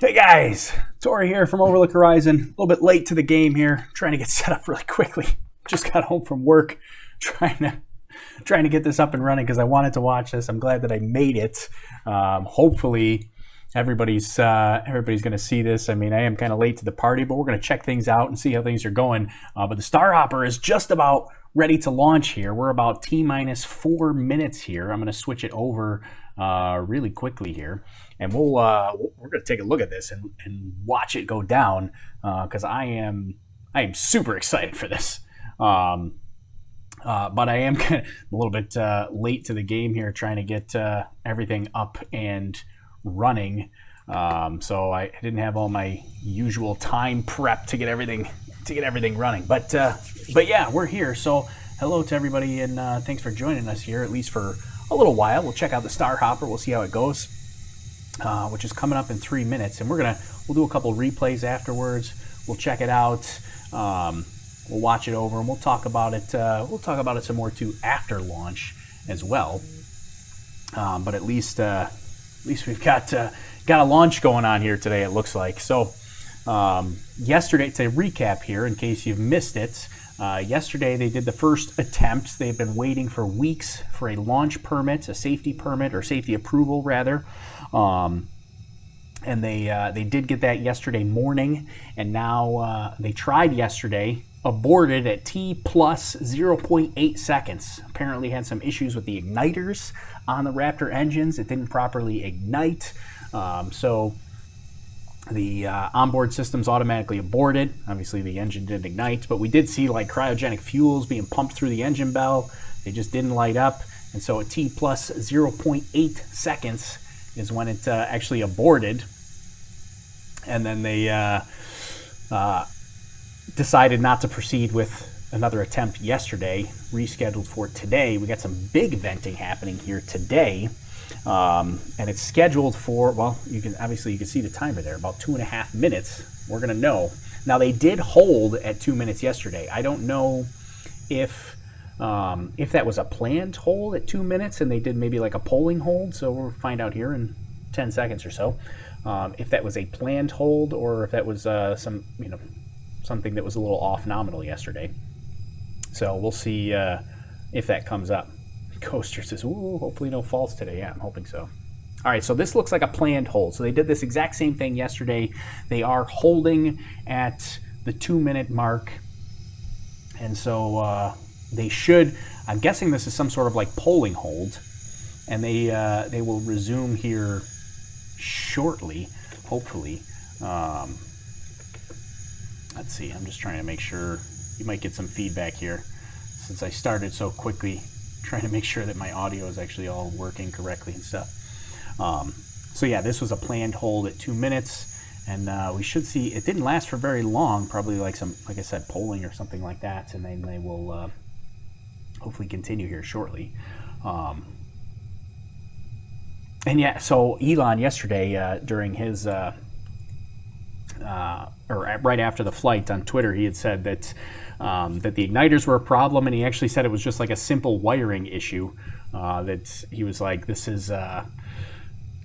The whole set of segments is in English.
Hey guys, Tori here from Overlook Horizon. A little bit late to the game here, trying to get set up really quickly. Just got home from work, trying to get this up and running because I wanted to watch this. I'm glad that I made it. Hopefully, everybody's going to see this. I mean, I am kind of late to the party, but we're going to check things out and see how things are going. But the Starhopper is just about ready to launch here. We're about T-minus 4 minutes here. I'm going to switch it over really quickly here, and we're going to take a look at this and watch it go down because I am super excited for this. But I am a little bit late to the game here, trying to get everything up and running. So I didn't have all my usual time prep to get everything running. But yeah, we're here. So hello to everybody, and thanks for joining us here, at least for a little while. We'll check out the Starhopper. We'll see how it goes, which is coming up in 3 minutes, and we'll do a couple replays afterwards. We'll check it out. We'll watch it over, and we'll talk about it. We'll talk about it some more too after launch as well. But at least we've got a launch going on here today. It looks like so. Yesterday, to recap here, in case you've missed it. Yesterday, they did the first attempt. They've been waiting for weeks for a launch permit, a safety permit, or safety approval, rather. And they did get that yesterday morning. And now they tried yesterday, aborted at T plus 0.8 seconds. Apparently had some issues with the igniters on the Raptor engines. It didn't properly ignite. So the onboard system's automatically aborted. Obviously, the engine didn't ignite, but we did see like cryogenic fuels being pumped through the engine bell. They just didn't light up, and so at T plus 0.8 seconds is when it actually aborted. And then they decided not to proceed with another attempt yesterday, rescheduled for today. We got some big venting happening here today. And it's scheduled for, well, you can see the timer there, about 2.5 minutes. We're going to know. Now, they did hold at 2 minutes yesterday. I don't know if that was a planned hold at 2 minutes and they did maybe like a polling hold. So we'll find out here in 10 seconds or so if that was a planned hold or if that was something that was a little off nominal yesterday. So we'll see if that comes up. Coaster says, ooh, hopefully no faults today. Yeah, I'm hoping so. All right, so this looks like a planned hold. So they did this exact same thing yesterday. They are holding at the 2 minute mark. And so they should, I'm guessing this is some sort of like polling hold. And they will resume here shortly, hopefully. Let's see, I'm just trying to make sure. You might get some feedback here since I started so quickly, trying to make sure that my audio is actually all working correctly and stuff. So yeah, this was a planned hold at 2 minutes, and we should see, it didn't last for very long, probably like I said, polling or something like that, and then they will hopefully continue here shortly. And yeah, so Elon yesterday during his, or right after the flight on Twitter, he had said that that the igniters were a problem, and he actually said it was just like a simple wiring issue. That he was like, this is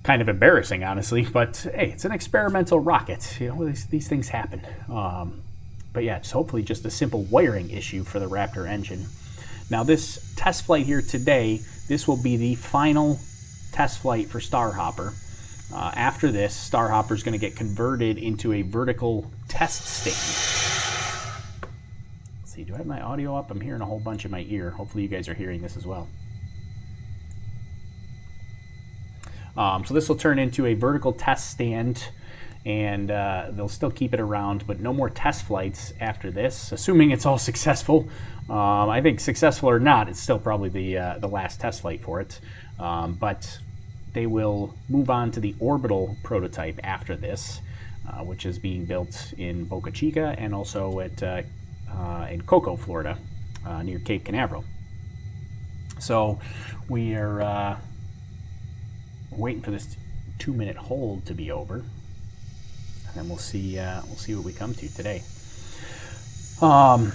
kind of embarrassing, honestly, but hey, it's an experimental rocket. You know, these things happen. But yeah, it's hopefully just a simple wiring issue for the Raptor engine. Now, this test flight here today, this will be the final test flight for Starhopper. After this, Starhopper is going to get converted into a vertical test stand. Let's see, do I have my audio up? I'm hearing a whole bunch in my ear. Hopefully you guys are hearing this as well. So this will turn into a vertical test stand, and they'll still keep it around, but no more test flights after this, assuming it's all successful. I think successful or not, it's still probably the last test flight for it. But they will move on to the orbital prototype after this, which is being built in Boca Chica and also in Cocoa, Florida, near Cape Canaveral. So we are waiting for this 2 minute hold to be over, and then we'll see what we come to today. I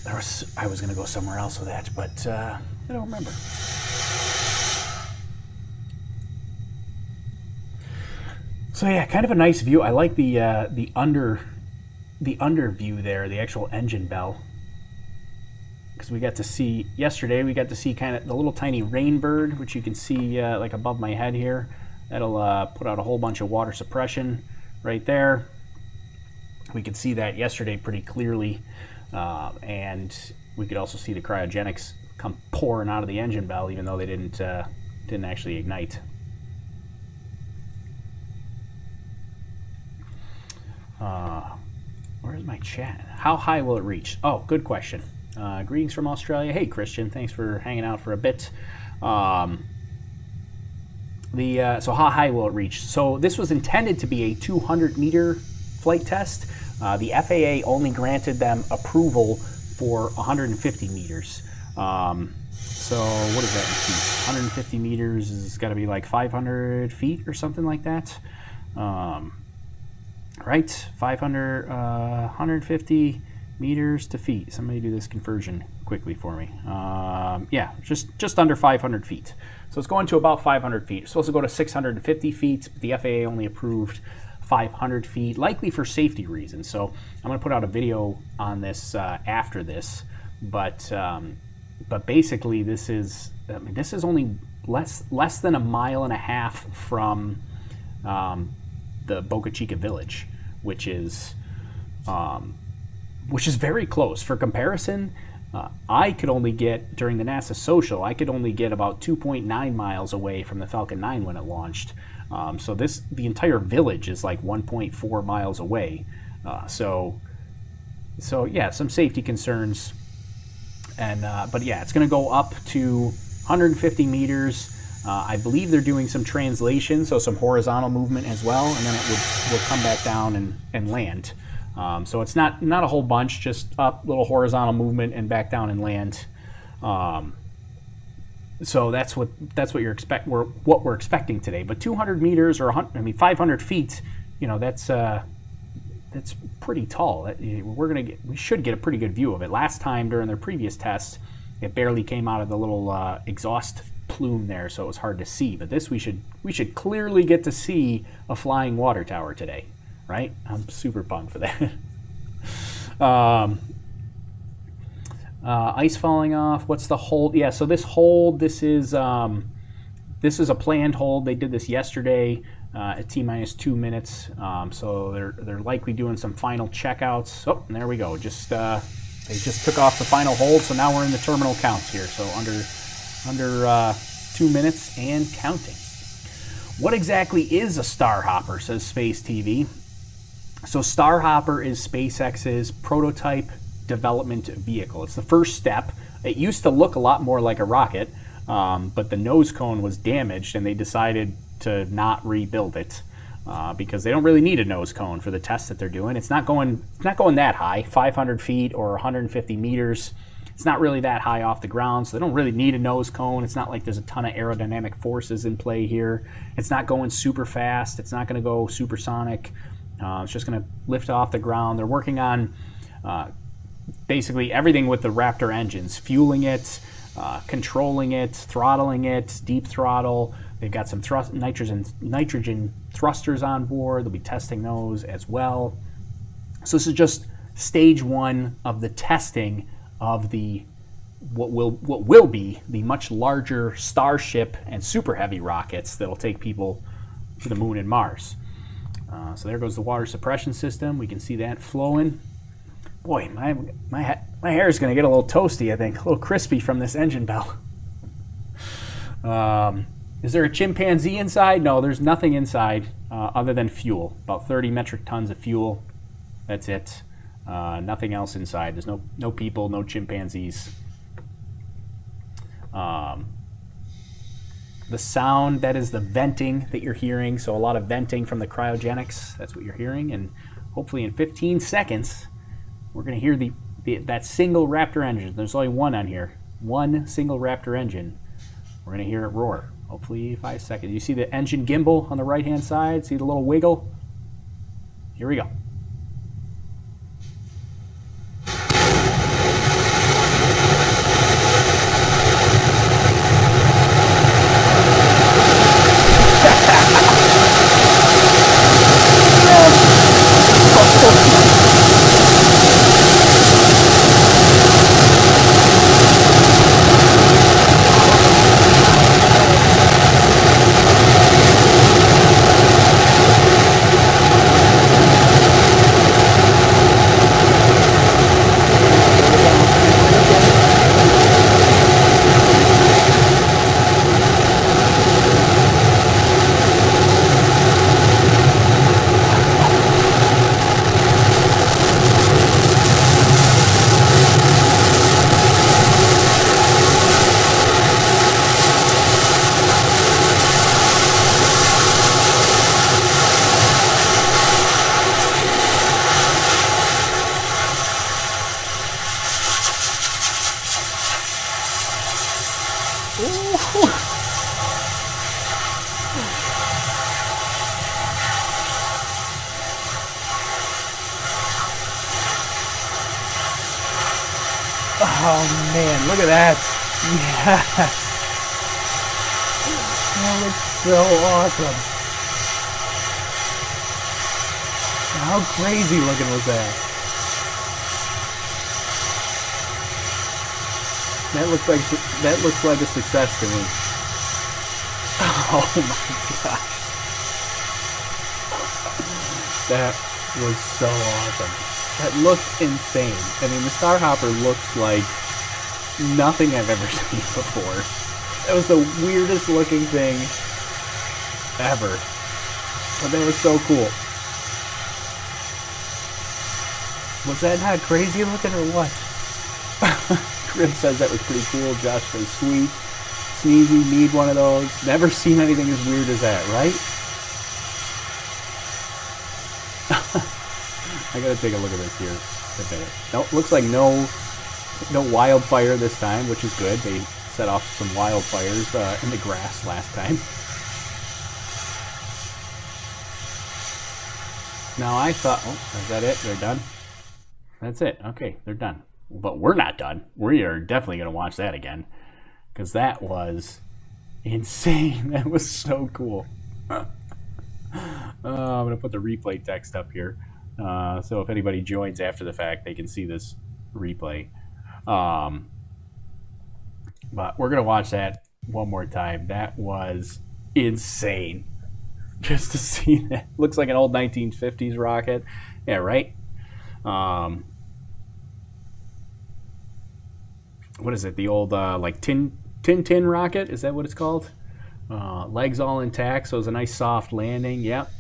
was going to go somewhere else with that, but I don't remember. So yeah, kind of a nice view. I like the under view there, the actual engine bell, because we got to see yesterday. We got to see kind of the little tiny rainbird, which you can see like above my head here. That'll put out a whole bunch of water suppression right there. We could see that yesterday pretty clearly, and we could also see the cryogenics come pouring out of the engine bell, even though they didn't actually ignite. Where's my chat? How high will it reach? Oh, good question. Greetings from Australia. Hey, Christian. Thanks for hanging out for a bit. So how high will it reach? So this was intended to be a 200-meter flight test. The FAA only granted them approval for 150 meters. So what is that in feet? 150 meters is got to be like 500 feet or something like that. Right? 150 meters to feet. Somebody do this conversion quickly for me. Yeah, just under 500 feet. So it's going to about 500 feet. It's supposed to go to 650 feet, but the FAA only approved 500 feet, likely for safety reasons. So I'm going to put out a video on this after this, but basically this is only less than a mile and a half from the Boca Chica village, which is very close. For comparison, I could only get, during the NASA social, I could only get about 2.9 miles away from the Falcon 9 when it launched. So the entire village is like 1.4 miles away. So yeah, some safety concerns. And but yeah, it's going to go up to 150 meters. I believe they're doing some translation, so some horizontal movement as well, and then it will come back down and land. So it's not a whole bunch, just up, little horizontal movement, and back down and land. So that's what we're expecting today. But 200 meters or 500 feet, that's pretty tall. We should get a pretty good view of it. Last time during their previous test, it barely came out of the little exhaust plume there, so it was hard to see. But this we should clearly get to see a flying water tower today, right? I'm super pumped for that. Ice falling off. What's the hold? Yeah, so this hold, this is a planned hold. They did this yesterday at T-minus 2 minutes. So they're likely doing some final checkouts. Oh, and there we go. They just took off the final hold, so now we're in the terminal counts here. So under 2 minutes and counting. What exactly is a Starhopper, says Space TV. So Starhopper is SpaceX's prototype development vehicle. It's the first step. It used to look a lot more like a rocket, but the nose cone was damaged, and they decided to not rebuild it because they don't really need a nose cone for the tests that they're doing. It's not going that high, 500 feet or 150 meters. It's not really that high off the ground, so they don't really need a nose cone. It's not like there's a ton of aerodynamic forces in play here. It's not going super fast. It's not going to go supersonic. It's just going to lift off the ground. They're working on basically everything with the Raptor engines, fueling it, controlling it, throttling it, deep throttle. They've got some nitrogen thrusters on board. They'll be testing those as well. So this is just stage one of the testing of what will be the much larger Starship and Super Heavy rockets that'll take people to the moon and Mars. So there goes the water suppression system. We can see that flowing. Boy, my hair is going to get a little toasty, I think, a little crispy from this engine bell. Is there a chimpanzee inside? No, there's nothing inside other than fuel. About 30 metric tons of fuel. That's it. Nothing else inside. There's no people, no chimpanzees. The sound, that is the venting that you're hearing. So a lot of venting from the cryogenics. That's what you're hearing. And hopefully in 15 seconds, we're going to hear that single Raptor engine. There's only one on here. One single Raptor engine. We're going to hear it roar. Hopefully 5 seconds. You see the engine gimbal on the right-hand side? See the little wiggle? Here we go. Oh man, look at that. Yes. That looks so awesome. How crazy looking was that? That looks like a success to me. Oh my gosh. That was so awesome. That looked insane. I mean, the Starhopper looks like nothing I've ever seen before. That was the weirdest looking thing ever. But that was so cool. Was that not crazy looking or what? Crib says that was pretty cool. Josh says sweet. Sneezy, need one of those. Never seen anything as weird as that, right? I gotta take a look at this here. Nope, looks like no wildfire this time, which is good. They set off some wildfires in the grass last time. Now I thought, oh, is that it? They're done? That's it. Okay, they're done. But we're not done. We are definitely going to watch that again. Because that was insane. That was so cool. I'm going to put the replay text up here. So if anybody joins after the fact, they can see this replay. But we're going to watch that one more time. That was insane. Just to see that. Looks like an old 1950s rocket. Yeah, right? What is it? The old like tin rocket? Is that what it's called? Legs all intact, so it was a nice soft landing. Yep.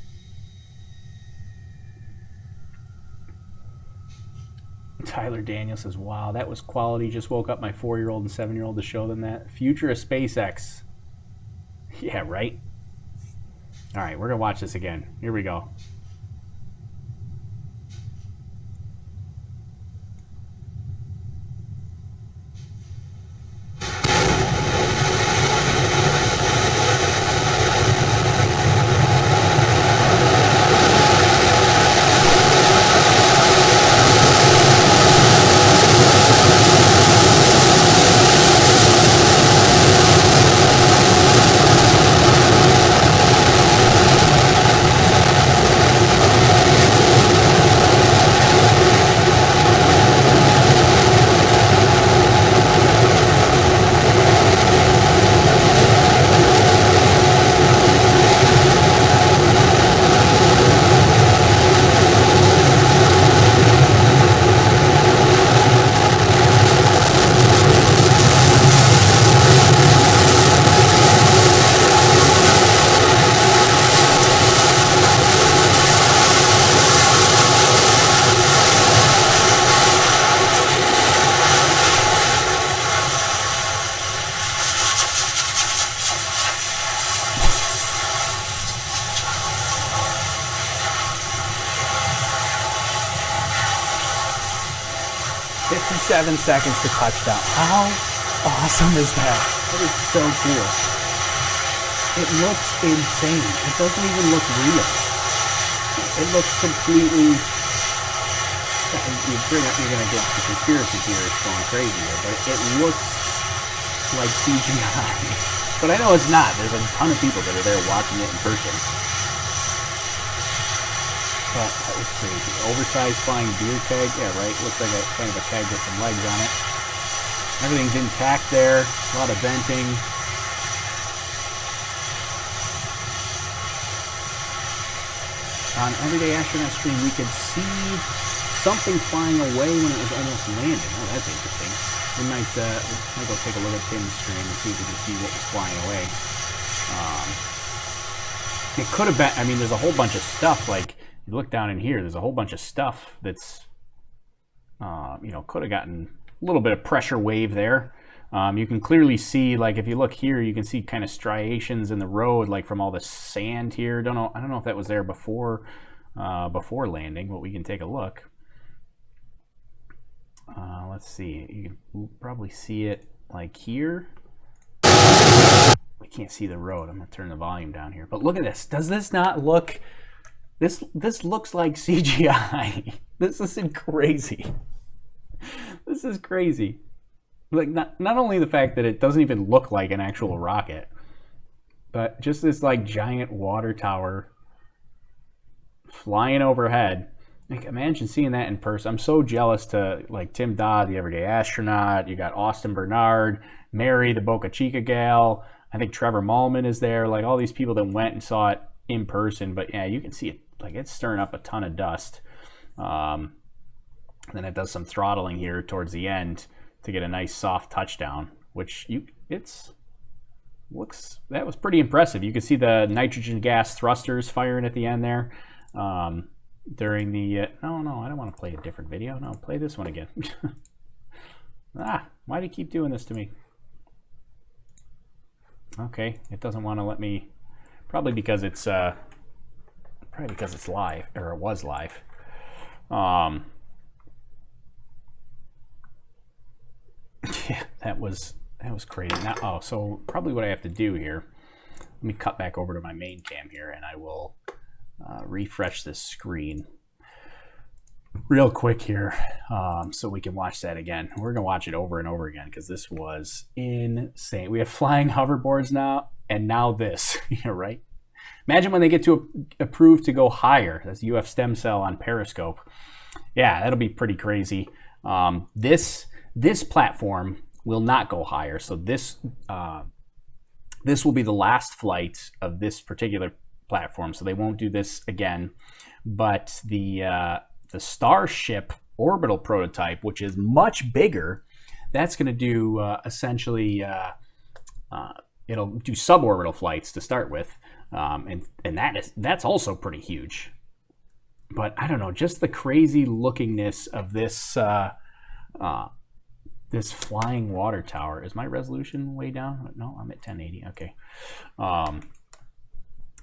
Tyler Daniel says, wow, that was quality. Just woke up my 4-year-old and 7-year-old to show them that. Future of SpaceX. Yeah, right? All right, we're going to watch this again. Here we go. Seconds to touchdown. How awesome is that? That is so cool. It looks insane. It doesn't even look real. It looks completely... You're going to get the conspiracy theorists going crazy here, but it looks like CGI. But I know it's not. There's a ton of people that are there watching it in person. But that was crazy. Oversized flying beer keg. Yeah, right. Looks like a kind of a keg with some legs on it. Everything's intact there. A lot of venting. On Everyday Astronaut stream, we could see something flying away when it was almost landing. Oh, that's interesting. We might go take a look at Tim's stream and see if we can see what was flying away. It could have been. I mean, there's a whole bunch of stuff like. You look down in here, there's a whole bunch of stuff that's, could have gotten a little bit of pressure wave there. You can clearly see, like, if you look here, you can see kind of striations in the road, like from all the sand here. I don't know if that was there before landing, but we can take a look. Let's see. You can probably see it like here. We can't see the road. I'm gonna turn the volume down here. But look at this. Does this not look? This looks like CGI. This isn't crazy. This is crazy. like not only the fact that it doesn't even look like an actual rocket, but just this like giant water tower flying overhead. Like, imagine seeing that in person. I'm so jealous to like Tim Dodd, the everyday astronaut. You got Austin Bernard, Mary, the Boca Chica gal. I think Trevor Mallman is there. Like all these people that went and saw it in person. But yeah, you can see it. Like it's stirring up a ton of dust. Then it does some throttling here towards the end to get a nice soft touchdown, which that was pretty impressive. You can see the nitrogen gas thrusters firing at the end there. During the no, I don't want to play a different video. No, play this one again. Why do you keep doing this to me? Okay, it doesn't want to let me. Probably because it's live, or it was live. Yeah, that was crazy. Now, so probably what I have to do here. Let me cut back over to my main cam here, and I will refresh this screen real quick here, so we can watch that again. We're gonna watch it over and over again because this was insane. We have flying hoverboards now, and now this. Yeah, right. Imagine when they get to approved to go higher. That's UF stem cell on Periscope. Yeah, that'll be pretty crazy. This platform will not go higher. So this will be the last flight of this particular platform. So they won't do this again. But the Starship orbital prototype, which is much bigger, that's going to do essentially it'll do suborbital flights to start with, and that's also pretty huge. But I don't know, just the crazy lookingness of this this flying water tower. Is my resolution way down? No, I'm at 1080. Okay.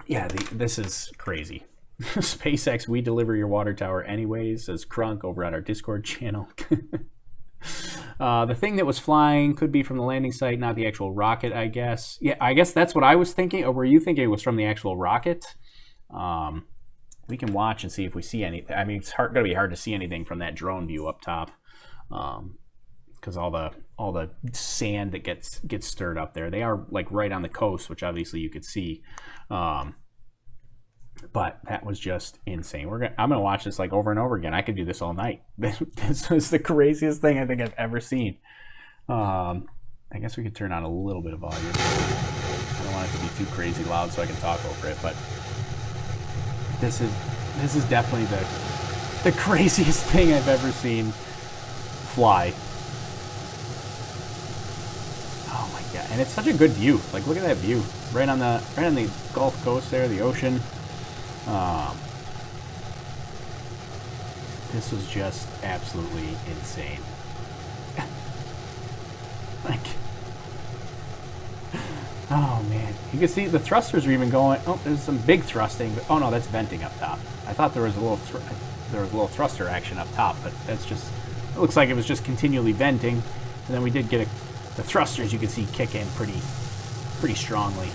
Yeah, this is crazy. SpaceX, we deliver your water tower anyways, says Crunk over at our Discord channel. The thing that was flying could be from the landing site, not the actual rocket, I guess. Yeah, I guess that's what I was thinking. Or were you thinking it was from the actual rocket? We can watch and see if we see anything. I mean, it's going to be hard to see anything from that drone view up top, because all the sand that gets stirred up there. They are like right on the coast, which obviously you could see. But that was just insane. I'm gonna watch this like over and over again. I could do this all night. This was the craziest thing I think I've ever seen. I guess we could turn on a little bit of volume. I don't want it to be too crazy loud so I can talk over it, but this is definitely the craziest thing I've ever seen fly. Oh my god! And it's such a good view. Like, look at that view, right on the Gulf Coast there, the ocean. This was just absolutely insane. Like, oh man, you can see the thrusters are even going. Oh, there's some big thrusting, but oh no, that's venting up top. I thought there was a little thruster action up top, but that's just. It looks like it was just continually venting, and then we did get the thrusters. You can see kick in pretty strongly.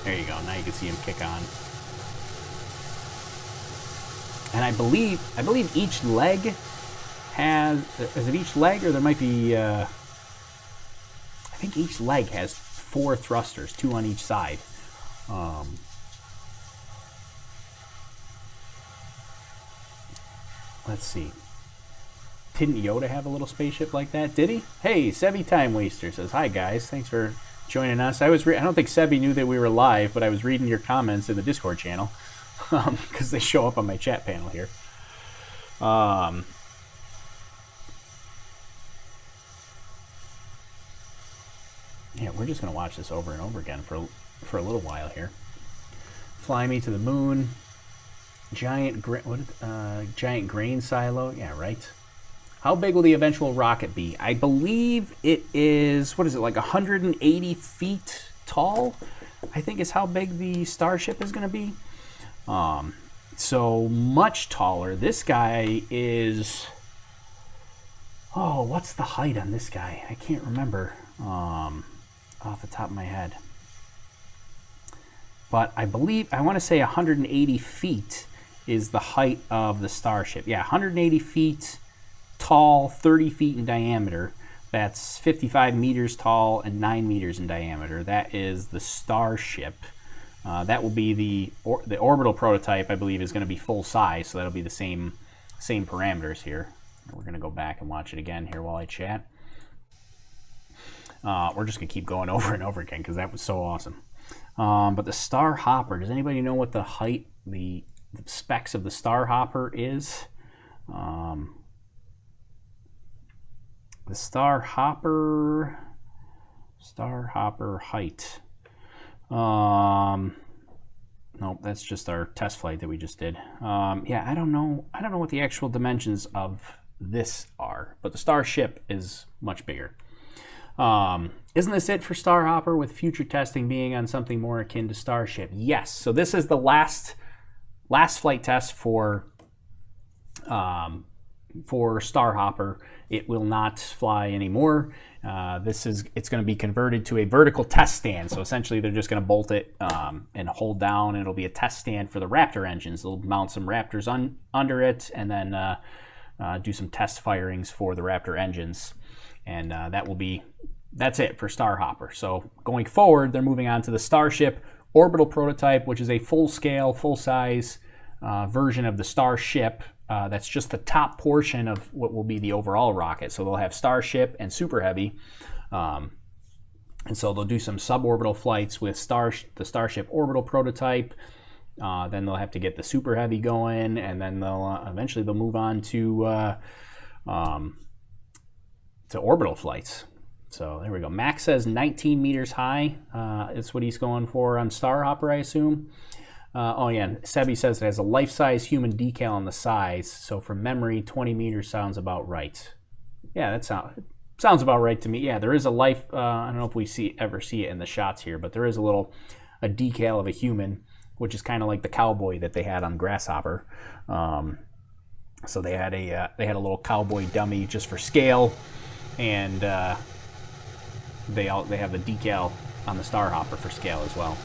There you go. Now you can see him kick on. And I believe each leg has. Is it each leg, or there might be? I think each leg has 4 thrusters, 2 on each side. Let's see. Didn't Yoda have a little spaceship like that? Did he? Hey, Sebi Time Waster says, "Hi guys, thanks for joining us." I don't think Sebi knew that we were live, but I was reading your comments in the Discord channel because they show up on my chat panel here. Yeah, we're just gonna watch this over and over again for a little while here. Fly me to the moon. Giant grain silo. Yeah, right. How big will the eventual rocket be? I believe it is, what is it, like 180 feet tall? I think is how big the Starship is going to be. So much taller. This guy is, oh, what's the height on this guy? I can't remember off the top of my head. But I want to say 180 feet is the height of the Starship. Yeah, 180 feet tall, 30 feet in diameter. That's 55 meters tall and 9 meters in diameter. That is the Starship. That will be the orbital prototype, I believe, is going to be full size, so that'll be the same parameters here. We're going to go back and watch it again here while I chat. We're just going to keep going over and over again because that was so awesome. But the Starhopper, does anybody know what the height, the specs of the Starhopper is? The Starhopper height. Nope, that's just our test flight that we just did. Yeah, I don't know what the actual dimensions of this are, but the Starship is much bigger. Isn't this it for Starhopper, with future testing being on something more akin to Starship? Yes. So this is the last flight test for Starhopper. It will not fly anymore. It's going to be converted to a vertical test stand. So essentially, they're just going to bolt it and hold down, and it'll be a test stand for the Raptor engines. They'll mount some Raptors under it, and then do some test firings for the Raptor engines, and that's it for Starhopper. So going forward, they're moving on to the Starship orbital prototype, which is a full-scale, full-size version of the Starship. That's just the top portion of what will be the overall rocket. So they'll have Starship and Super Heavy. And so they'll do some suborbital flights with the Starship orbital prototype. Then they'll have to get the Super Heavy going, and then eventually they'll move on to orbital flights. So there we go. Max says 19 meters high. It's what he's going for on Starhopper, I assume. Oh yeah, and Sebi says it has a life-size human decal on the sides. So from memory, 20 meters sounds about right. Yeah, that sounds about right to me. Yeah, there is a life. I don't know if we ever see it in the shots here, but there is a decal of a human, which is kind of like the cowboy that they had on Grasshopper. So they had a little cowboy dummy just for scale, and they have the decal on the Starhopper for scale as well.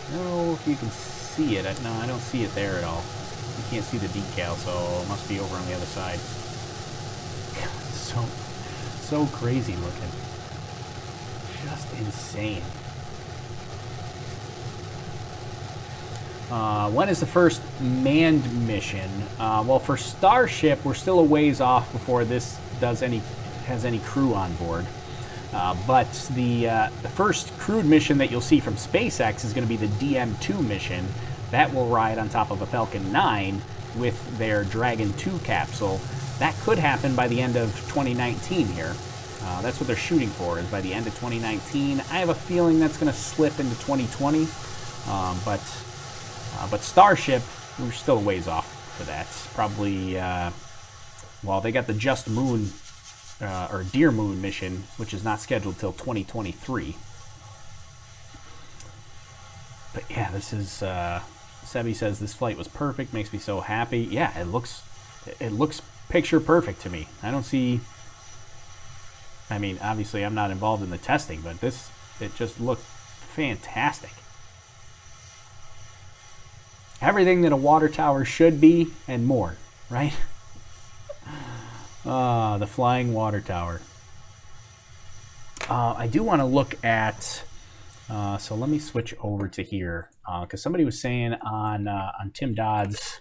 I don't know if you can see it. No, I don't see it there at all. You can't see the decal, so it must be over on the other side. God, so crazy looking. Just insane. When is the first manned mission? Well, for Starship, we're still a ways off before this has any crew on board. But the first crewed mission that you'll see from SpaceX is going to be the DM-2 mission. That will ride on top of a Falcon 9 with their Dragon 2 capsule. That could happen by the end of 2019 here. That's what they're shooting for, is by the end of 2019. I have a feeling that's going to slip into 2020. But Starship, we're still a ways off for that. Probably, they got the Just Moon or Dear Moon mission, which is not scheduled till 2023. But yeah, this is Sebi says this flight was perfect, makes me so happy. Yeah, it looks picture perfect to me. I don't see, I mean, obviously I'm not involved in the testing, but it just looked fantastic. Everything that a water tower should be and more, right? The flying water tower. I do want to look at, so let me switch over to here, because somebody was saying on Tim Dodd's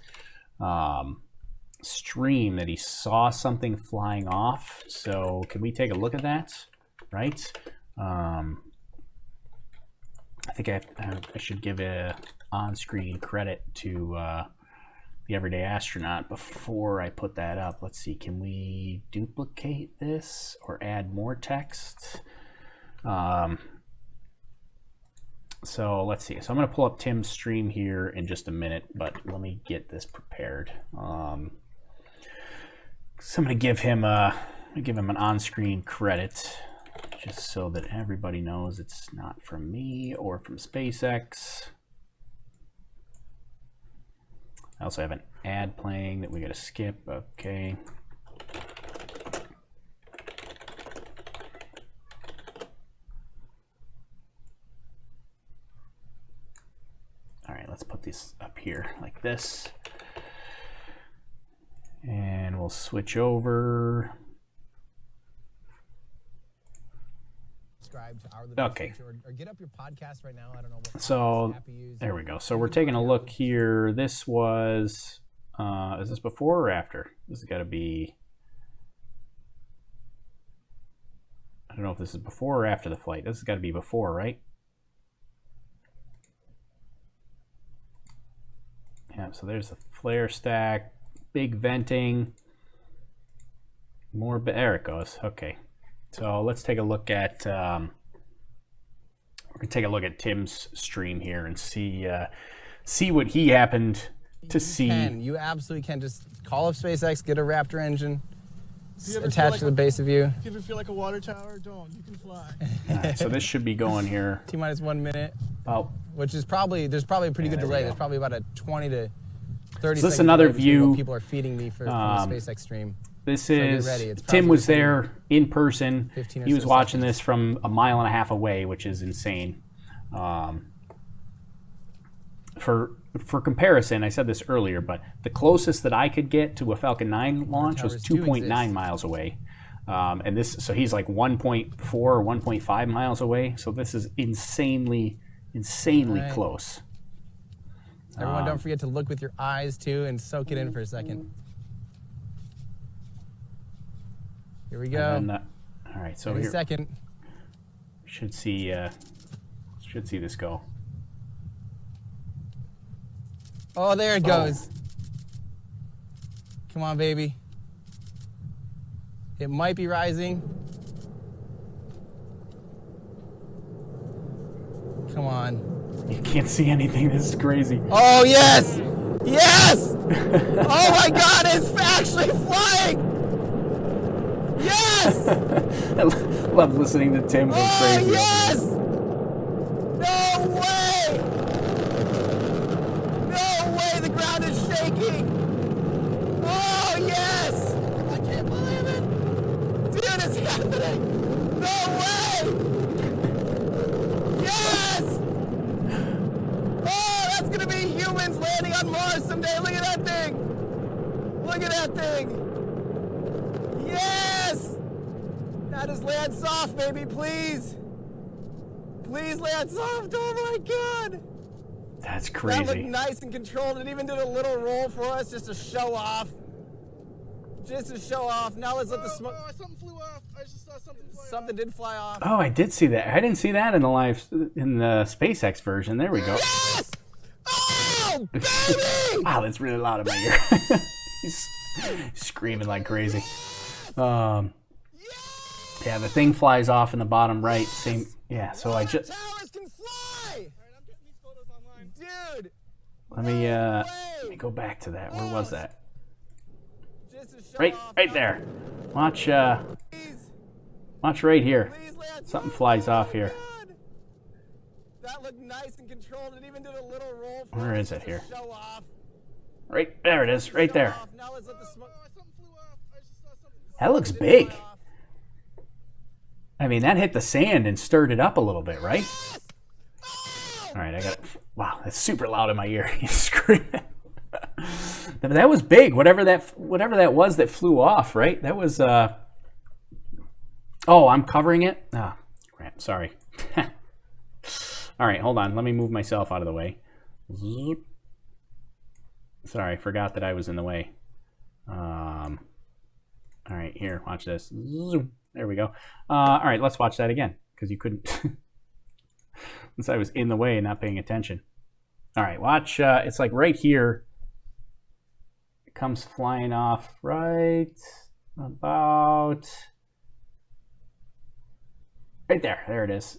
stream that he saw something flying off. So can we take a look at that? Right? I think I should give a on-screen credit to the Everyday Astronaut before I put that up. Let's see, can we duplicate this or add more text? So let's see. So I'm going to pull up Tim's stream here in just a minute, but let me get this prepared. So I'm going to give him an on-screen credit, just so that everybody knows it's not from me or from SpaceX. I also have an ad playing that we got to skip. Okay. All right, let's put this up here like this. And will switch over. Okay. Or get up your podcast right now. I don't know what so there we go. So we're taking a look here. This was, is this before or after? This has got to be, I don't know if this is before or after the flight. This has got to be before, right? Yeah, so there's the flare stack, big venting, more, there it goes. Okay, so let's take a look at, we're gonna take a look at Tim's stream here and see what he happened to see. You absolutely can. Just call up SpaceX, get a Raptor engine, attach to the base of you. If you ever feel like a water tower, don't. You can fly. All right, so this should be going here. T-minus 1 minute. Oh. Which is probably, there's probably a pretty good delay. There's probably about a 20 to 30 so this is another view. What people are feeding me for the SpaceX stream. This is, Tim was there in person. He was watching this from a mile and a half away, which is insane. For comparison, I said this earlier, but the closest that I could get to a Falcon 9 launch was 2.9 miles away. And this, so he's like 1.4 or 1.5 miles away. So this is insanely close. Everyone, don't forget to look with your eyes too and soak it in for a second. Here we go. Then, all right, so Any here second. should see this go. Oh, there it goes. Come on, baby. It might be rising. Come on. You can't see anything. This is crazy. Oh, yes! Yes! Oh my God, it's actually flying! Yes! I love listening to Tim go crazy. Oh, yes! No way! No way, the ground is shaking! Oh, yes! I can't believe it! Dude, it's happening! No way! Yes! Oh, that's gonna be humans landing on Mars someday! Look at that thing! Look at that thing! Yes! Now just land soft, baby, please! Please land soft! Oh my God! That's crazy. That looked nice and controlled. It even did a little roll for us just to show off. Just to show off. Now let's let the smoke. Oh, something flew off. I just saw something fly Something did fly off. Oh, I did see that. I didn't see that in the SpaceX version. There we go. Yes! Oh, baby! Wow, that's really loud in my ear. He's screaming like crazy. Yeah, the thing flies off in the bottom right. Same. Yeah, so I just. Towers can fly! Alright, I'm getting these photos online. Dude! Let me go back to that. Where was that? Just to show Right off. there. Watch Please, watch right here. please land Something soft. flies off here. God. That looked nice and controlled. It even did a little roll for Where us is it just to here? show off. Right there it is. Right Show there. off. Now let's let the smoke. Oh, something flew off. I just saw something fly That looks Did big. fly off. I mean, that hit the sand and stirred it up a little bit, right? Oh! All right, I got it. Wow, that's super loud in my ear. He's screaming. That was big. Whatever that was that flew off, right? That was. Oh, I'm covering it. Ah, crap. Sorry. All right, hold on. Let me move myself out of the way. Sorry, I forgot that I was in the way. All right, here. Watch this. There we go. All right, let's watch that again because you couldn't. Since I was in the way and not paying attention. All right, watch. It's like right here. It comes flying off right about right there. There it is.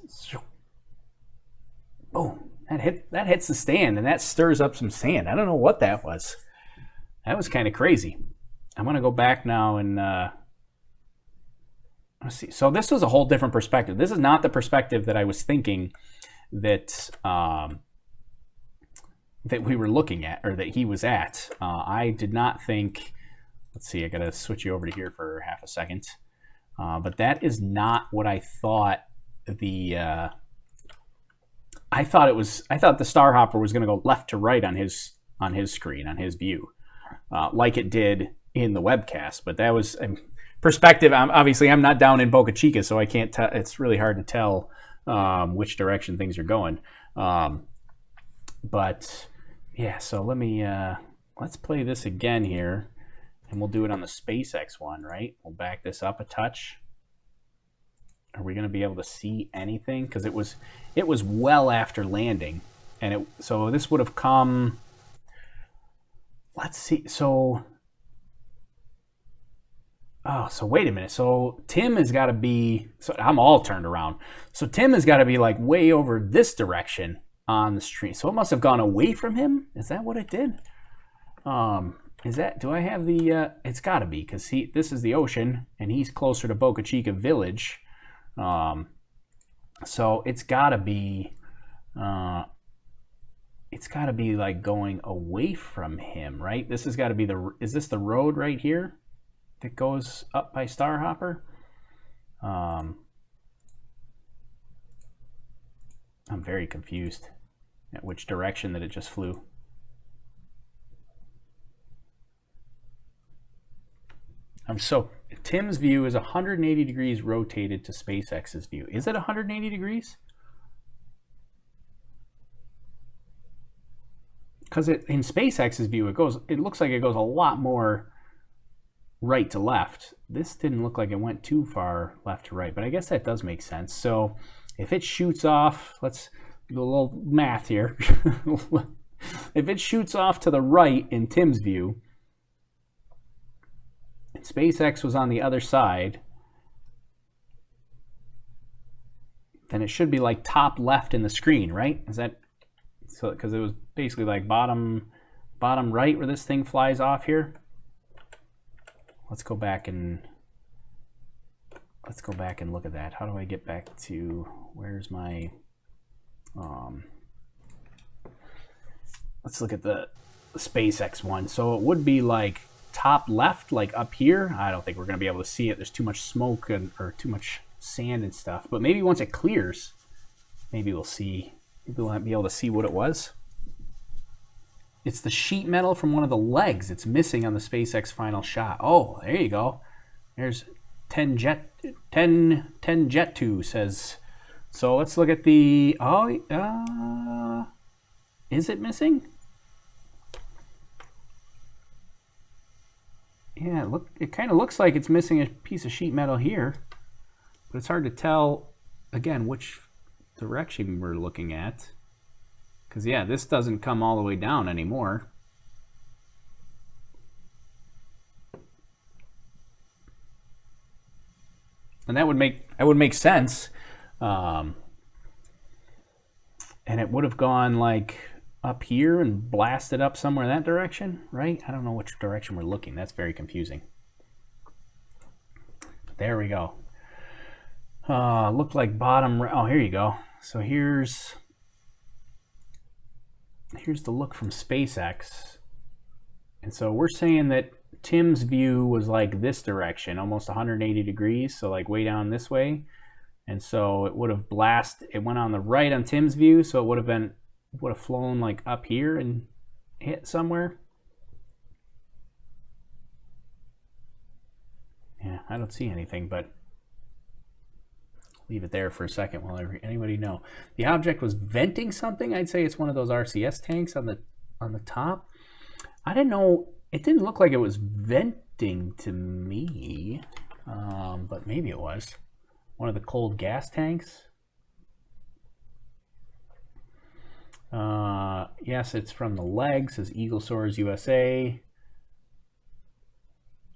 Boom! That hits the stand and that stirs up some sand. I don't know what that was. That was kind of crazy. I'm gonna go back now and let's see. So this was a whole different perspective. This is not the perspective that I was thinking that that we were looking at or that he was at. I did not think. Let's see. I gotta switch you over to here for half a second. But that is not what I thought. I thought the Starhopper was going to go left to right on his screen, on his view, like it did in the webcast, but that was perspective. Obviously, I'm not down in Boca Chica, so I can't tell. It's really hard to tell which direction things are going. But yeah, so let me let's play this again here, and we'll do it on the SpaceX one, right? We'll back this up a touch. Are we going to be able to see anything? Because it was well after landing, and so this would have come. Let's see. So, so wait a minute. So Tim has got to be. So I'm all turned around. So Tim has got to be like way over this direction on the stream. So it must have gone away from him. Is that what it did? Is that? Do I have the? It's got to be because this is the ocean, and he's closer to Boca Chica Village. So it's got to be. It's got to be like going away from him, right? This has got to be is this the road right here that goes up by Starhopper? I'm very confused at which direction that it just flew. Tim's view is 180 degrees rotated to SpaceX's view. Is it 180 degrees? Because in SpaceX's view, it looks like it goes a lot more right to left. This didn't look like it went too far left to right, but I guess that does make sense. So if it shoots off, let's do a little math here. If it shoots off to the right in Tim's view, and SpaceX was on the other side, then it should be like top left in the screen, right? Is that so? Because it was basically like bottom right where this thing flies off here. Let's go back and look at that. How do I get back to where's my let's look at the SpaceX one. So it would be like top left, like up here. I don't think we're going to be able to see it. There's too much smoke or too much sand and stuff. But maybe once it clears, maybe we'll see. Maybe we'll be able to see what it was. It's the sheet metal from one of the legs. It's missing on the SpaceX final shot. Oh, there you go. There's 10 Jet 2 says. So let's look at the. Is it missing? Yeah, look. It kind of looks like it's missing a piece of sheet metal here, but it's hard to tell. Again, which direction we're looking at. Because, yeah, this doesn't come all the way down anymore. And that would make sense. And it would have gone like up here and blasted up somewhere in that direction, right? I don't know which direction we're looking. That's very confusing. There we go. Looked like bottom. Oh, here you go. So here's the look from SpaceX. And so we're saying that Tim's view was like this direction, almost 180 degrees, so like way down this way. And so it would have it went on the right on Tim's view, so it would have flown like up here and hit somewhere. Yeah, I don't see anything, but leave it there for a second while anybody know. The object was venting something. I'd say it's one of those RCS tanks on the top. I didn't know. It didn't look like it was venting to me, but maybe it was one of the cold gas tanks. Yes, it's from the legs. Says Eagle Soars USA.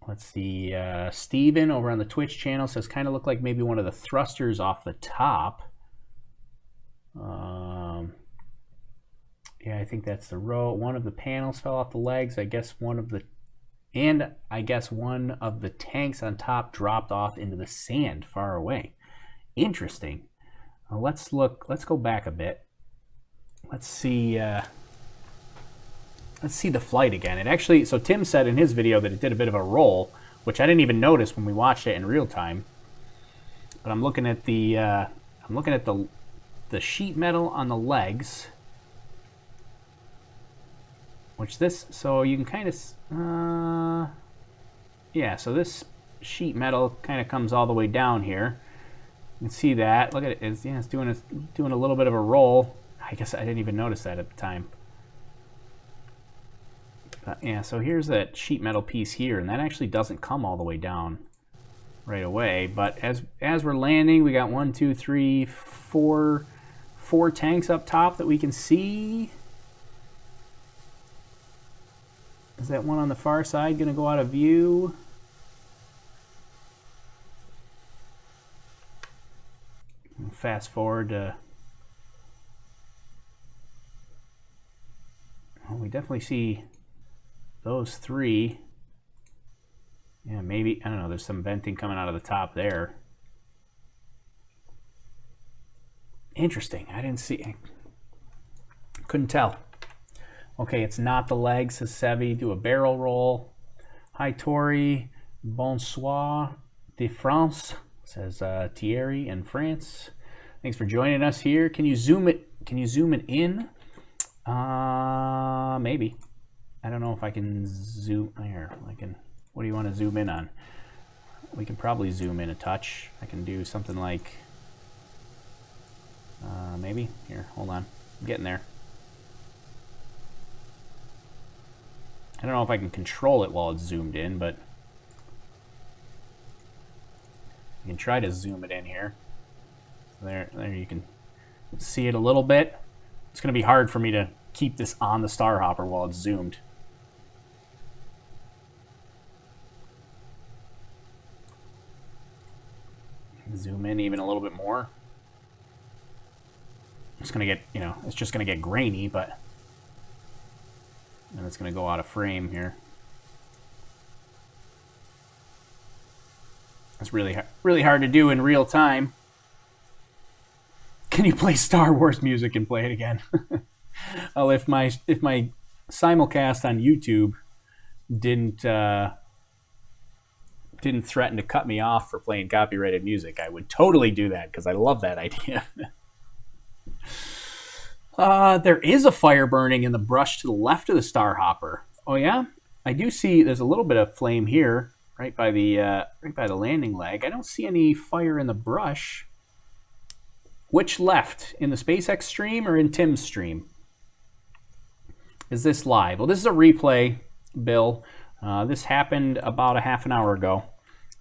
Let's see, Steven over on the Twitch channel says kind of looked like maybe one of the thrusters off the top. Yeah, I think that's the row. One of the panels fell off the legs. I guess one of the tanks on top dropped off into the sand far away. Interesting. Let's go back a bit. Let's see the flight again. It actually, so Tim said in his video that it did a bit of a roll, which I didn't even notice when we watched it in real time. But I'm looking at the sheet metal on the legs, so you can kind of yeah, so this sheet metal kind of comes all the way down here. You can see that. Look at it. It's doing a little bit of a roll. I guess I didn't even notice that at the time. But yeah, so here's that sheet metal piece here, and that actually doesn't come all the way down right away. But as we're landing, we got 1, 2, 3, 4 tanks up top that we can see. Is that one on the far side going to go out of view? Fast forward to... Well, we definitely see those 3. Yeah, maybe, I don't know, there's some venting coming out of the top there. Interesting. I didn't see... Couldn't tell. Okay, it's not the legs, says Sevi. Do a barrel roll. Hi, Tori. Bonsoir de France, says Thierry in France. Thanks for joining us here. Can you zoom it in? Maybe. I don't know if I can zoom here. What do you want to zoom in on? We can probably zoom in a touch. I can do something like maybe here. Hold on, I'm getting there. I don't know if I can control it while it's zoomed in, but you can try to zoom it in here. There you can see it a little bit. It's going to be hard for me to keep this on the Starhopper while it's zoomed. Zoom in even a little bit more. It's going to get, it's just going to get grainy, but then it's going to go out of frame here. It's really hard to do in real time. Can you play Star Wars music and play it again? Well, if my simulcast on YouTube didn't threaten to cut me off for playing copyrighted music, I would totally do that because I love that idea. There is a fire burning in the brush to the left of the Starhopper. Oh yeah, I do see. There's a little bit of flame here, right by the landing leg. I don't see any fire in the brush. Which left, in the SpaceX stream or in Tim's stream? Is this live? Well, this is a replay, Bill. This happened about a half an hour ago.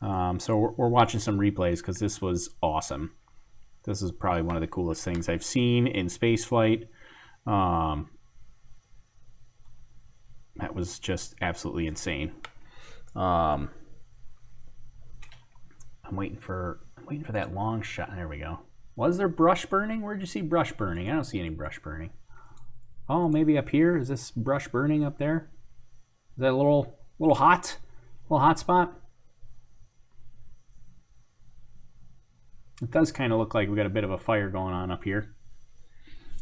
So we're watching some replays because this was awesome. This is probably one of the coolest things I've seen in spaceflight. That was just absolutely insane. I'm waiting for that long shot. There we go. Was there brush burning? Where'd you see brush burning? I don't see any brush burning. Oh, maybe up here. Is this brush burning up there? Is that a little hot? A little hot spot? It does kind of look like we got a bit of a fire going on up here.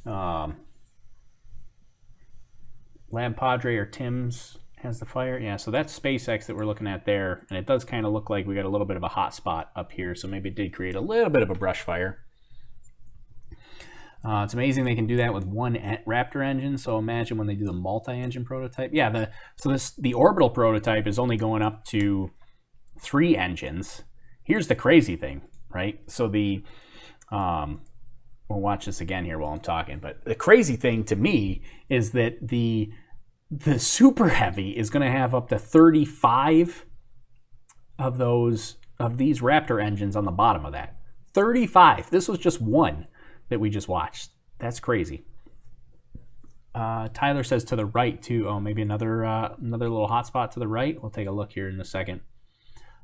Lab Padre or Tim's has the fire. Yeah, so that's SpaceX that we're looking at there. And it does kind of look like we got a little bit of a hot spot up here. So maybe it did create a little bit of a brush fire. It's amazing they can do that with one Raptor engine. So imagine when they do the multi-engine prototype. Yeah, the orbital prototype is only going up to 3 engines. Here's the crazy thing, right? So we'll watch this again here while I'm talking. But the crazy thing to me is that the Super Heavy is going to have up to 35 of these Raptor engines on the bottom of that. 35. This was just one that we just watched. That's crazy. Tyler says to the right too. Oh, maybe another little hotspot to the right. We'll take a look here in a second.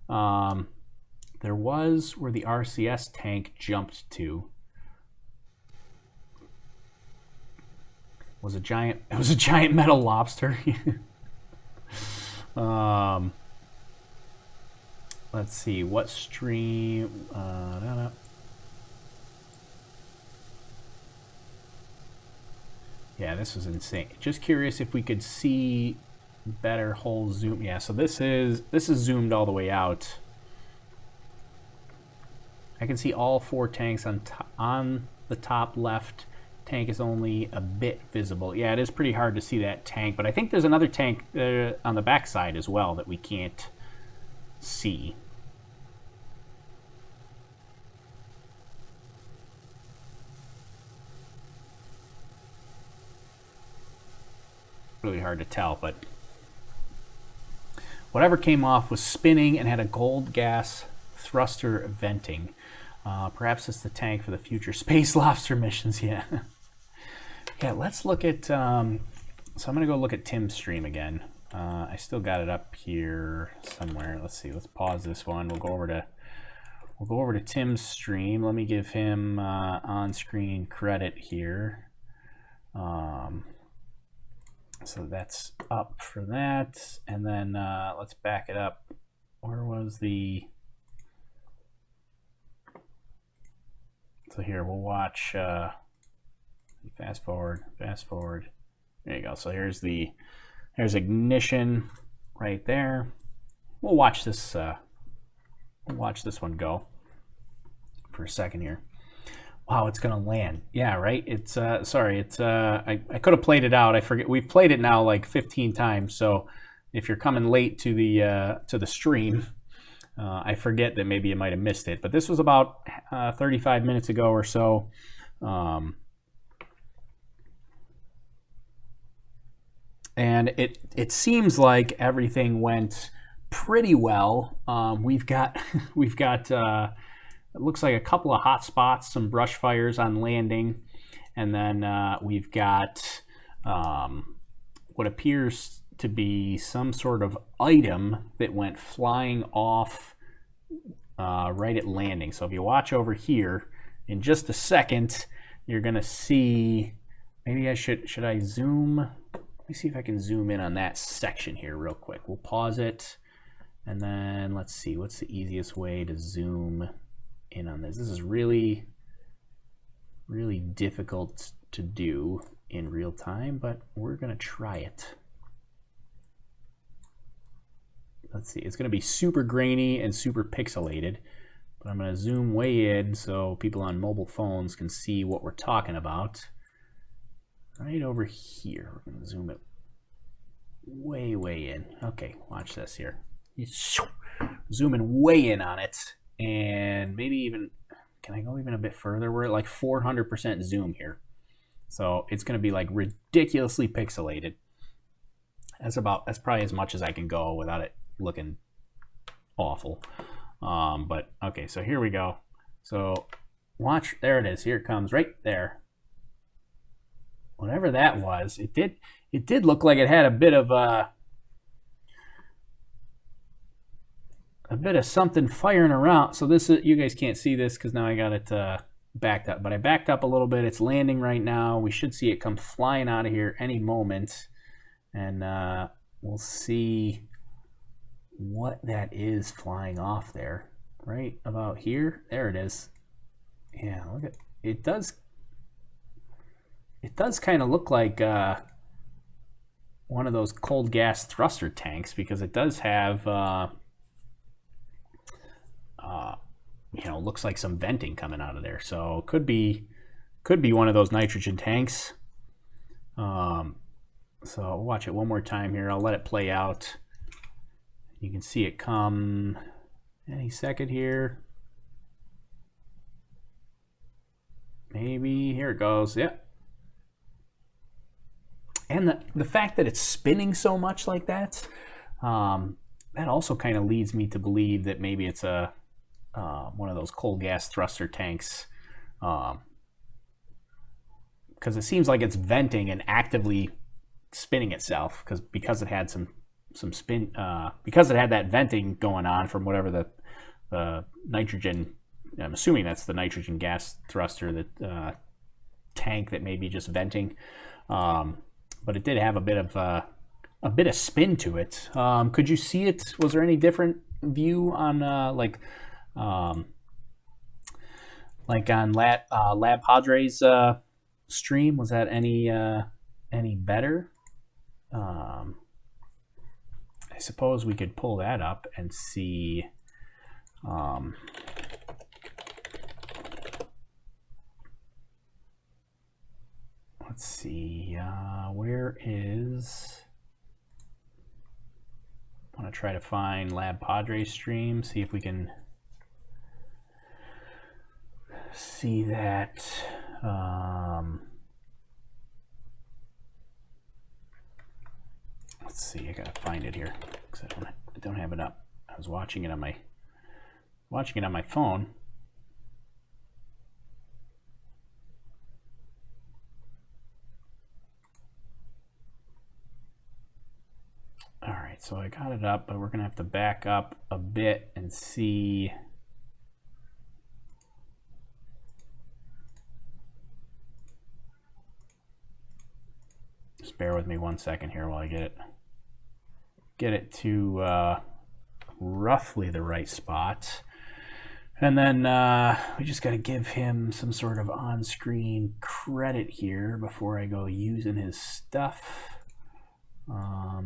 There was where the RCS tank jumped to. It was a giant metal lobster. Let's see what stream. Yeah, this was insane. Just curious if we could see better whole zoom. Yeah, so this is zoomed all the way out. I can see all 4 tanks on the top left. Tank is only a bit visible. Yeah, it is pretty hard to see that tank, but I think there's another tank on the back side as well that we can't see. Really hard to tell, but whatever came off was spinning and had a gold gas thruster venting. Perhaps it's the tank for the future space lobster missions. Yeah. Yeah, let's look at, so I'm going to go look at Tim's stream again. I still got it up here somewhere. Let's see, let's pause this one. We'll go over to Tim's stream. Let me give him on-screen credit here. So that's up for that. And then let's back it up. Where was the... So here, we'll watch... fast forward. There you go. So here's ignition right there. We'll watch this one go for a second here. Wow, it's gonna land. Yeah, right. It's sorry. It's I could have played it out. I forget. We've played it now like 15 times. So if you're coming late to the stream, I forget that maybe you might have missed it. But this was about 35 minutes ago or so. And it seems like everything went pretty well. We've got it looks like a couple of hot spots, some brush fires on landing, and then we've got what appears to be some sort of item that went flying off right at landing. So if you watch over here, in just a second, you're gonna see. Maybe I should I zoom? Let me see if I can zoom in on that section here real quick. We'll pause it, and then let's see what's the easiest way to zoom in on this. This is really difficult to do in real time, but we're gonna try it. Let's see, it's gonna be super grainy and super pixelated, but I'm gonna zoom way in so people on mobile phones can see what we're talking about. Right over here, we're gonna zoom it way in. Okay, watch this here. Zooming way in on it. And maybe even, can I go even a bit further? We're at like 400% zoom here. So it's going to be like ridiculously pixelated. That's probably as much as I can go without it looking awful. But okay, so here we go. So watch, there it is. Here it comes right there. Whatever that was, it did look like it had a bit of something firing around. So this is, you guys can't see this because now I got it backed up, but I backed up a little bit. It's landing right now. We should see it come flying out of here any moment, and we'll see what that is flying off there. Right about here. There it is. Yeah, look at it. It does kind of look like one of those cold gas thruster tanks, because it does have looks like some venting coming out of there. So could be one of those nitrogen tanks. So I'll watch it one more time here. I'll let it play out. You can see it come any second here. Maybe here it goes. Yep. And the fact that it's spinning so much like that, that also kind of leads me to believe that maybe it's one of those cold gas thruster tanks, because it seems like it's venting and actively spinning itself, because it had some spin, because it had that venting going on from whatever the nitrogen. I'm assuming that's the nitrogen gas thruster, that tank that may be just venting. But it did have a bit of spin to it. Could you see it? Was there any different view on on Lab Padre's stream? Was that any better? I suppose we could pull that up and see. Let's see, where is... I want to try to find Lab Padre's stream, see if we can see that. Let's see, I gotta find it here because I don't have it up. I was watching it on my phone. All right, so I got it up, but we're gonna have to back up a bit and see. Just bear with me 1 second here while I get it to roughly the right spot. And then we just got to give him some sort of on-screen credit here before I go using his stuff.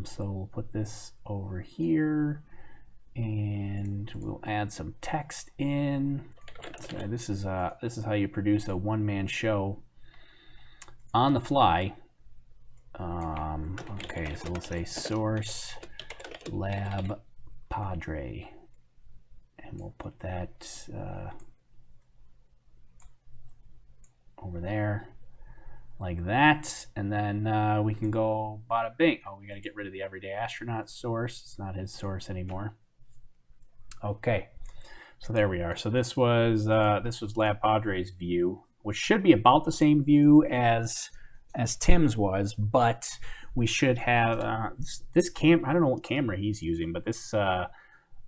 So we'll put this over here and we'll add some text in. So this is how you produce a one-man show on the fly. Okay, so we'll say source Lab Padre, and we'll put that over there like that, and then we can go bada bing. Oh, we got to get rid of the everyday astronaut source. It's not his source anymore. Okay, so there we are. So this was Lab Padre's view, which should be about the same view as Tim's was, but we should have this cam. I don't know what camera he's using, but this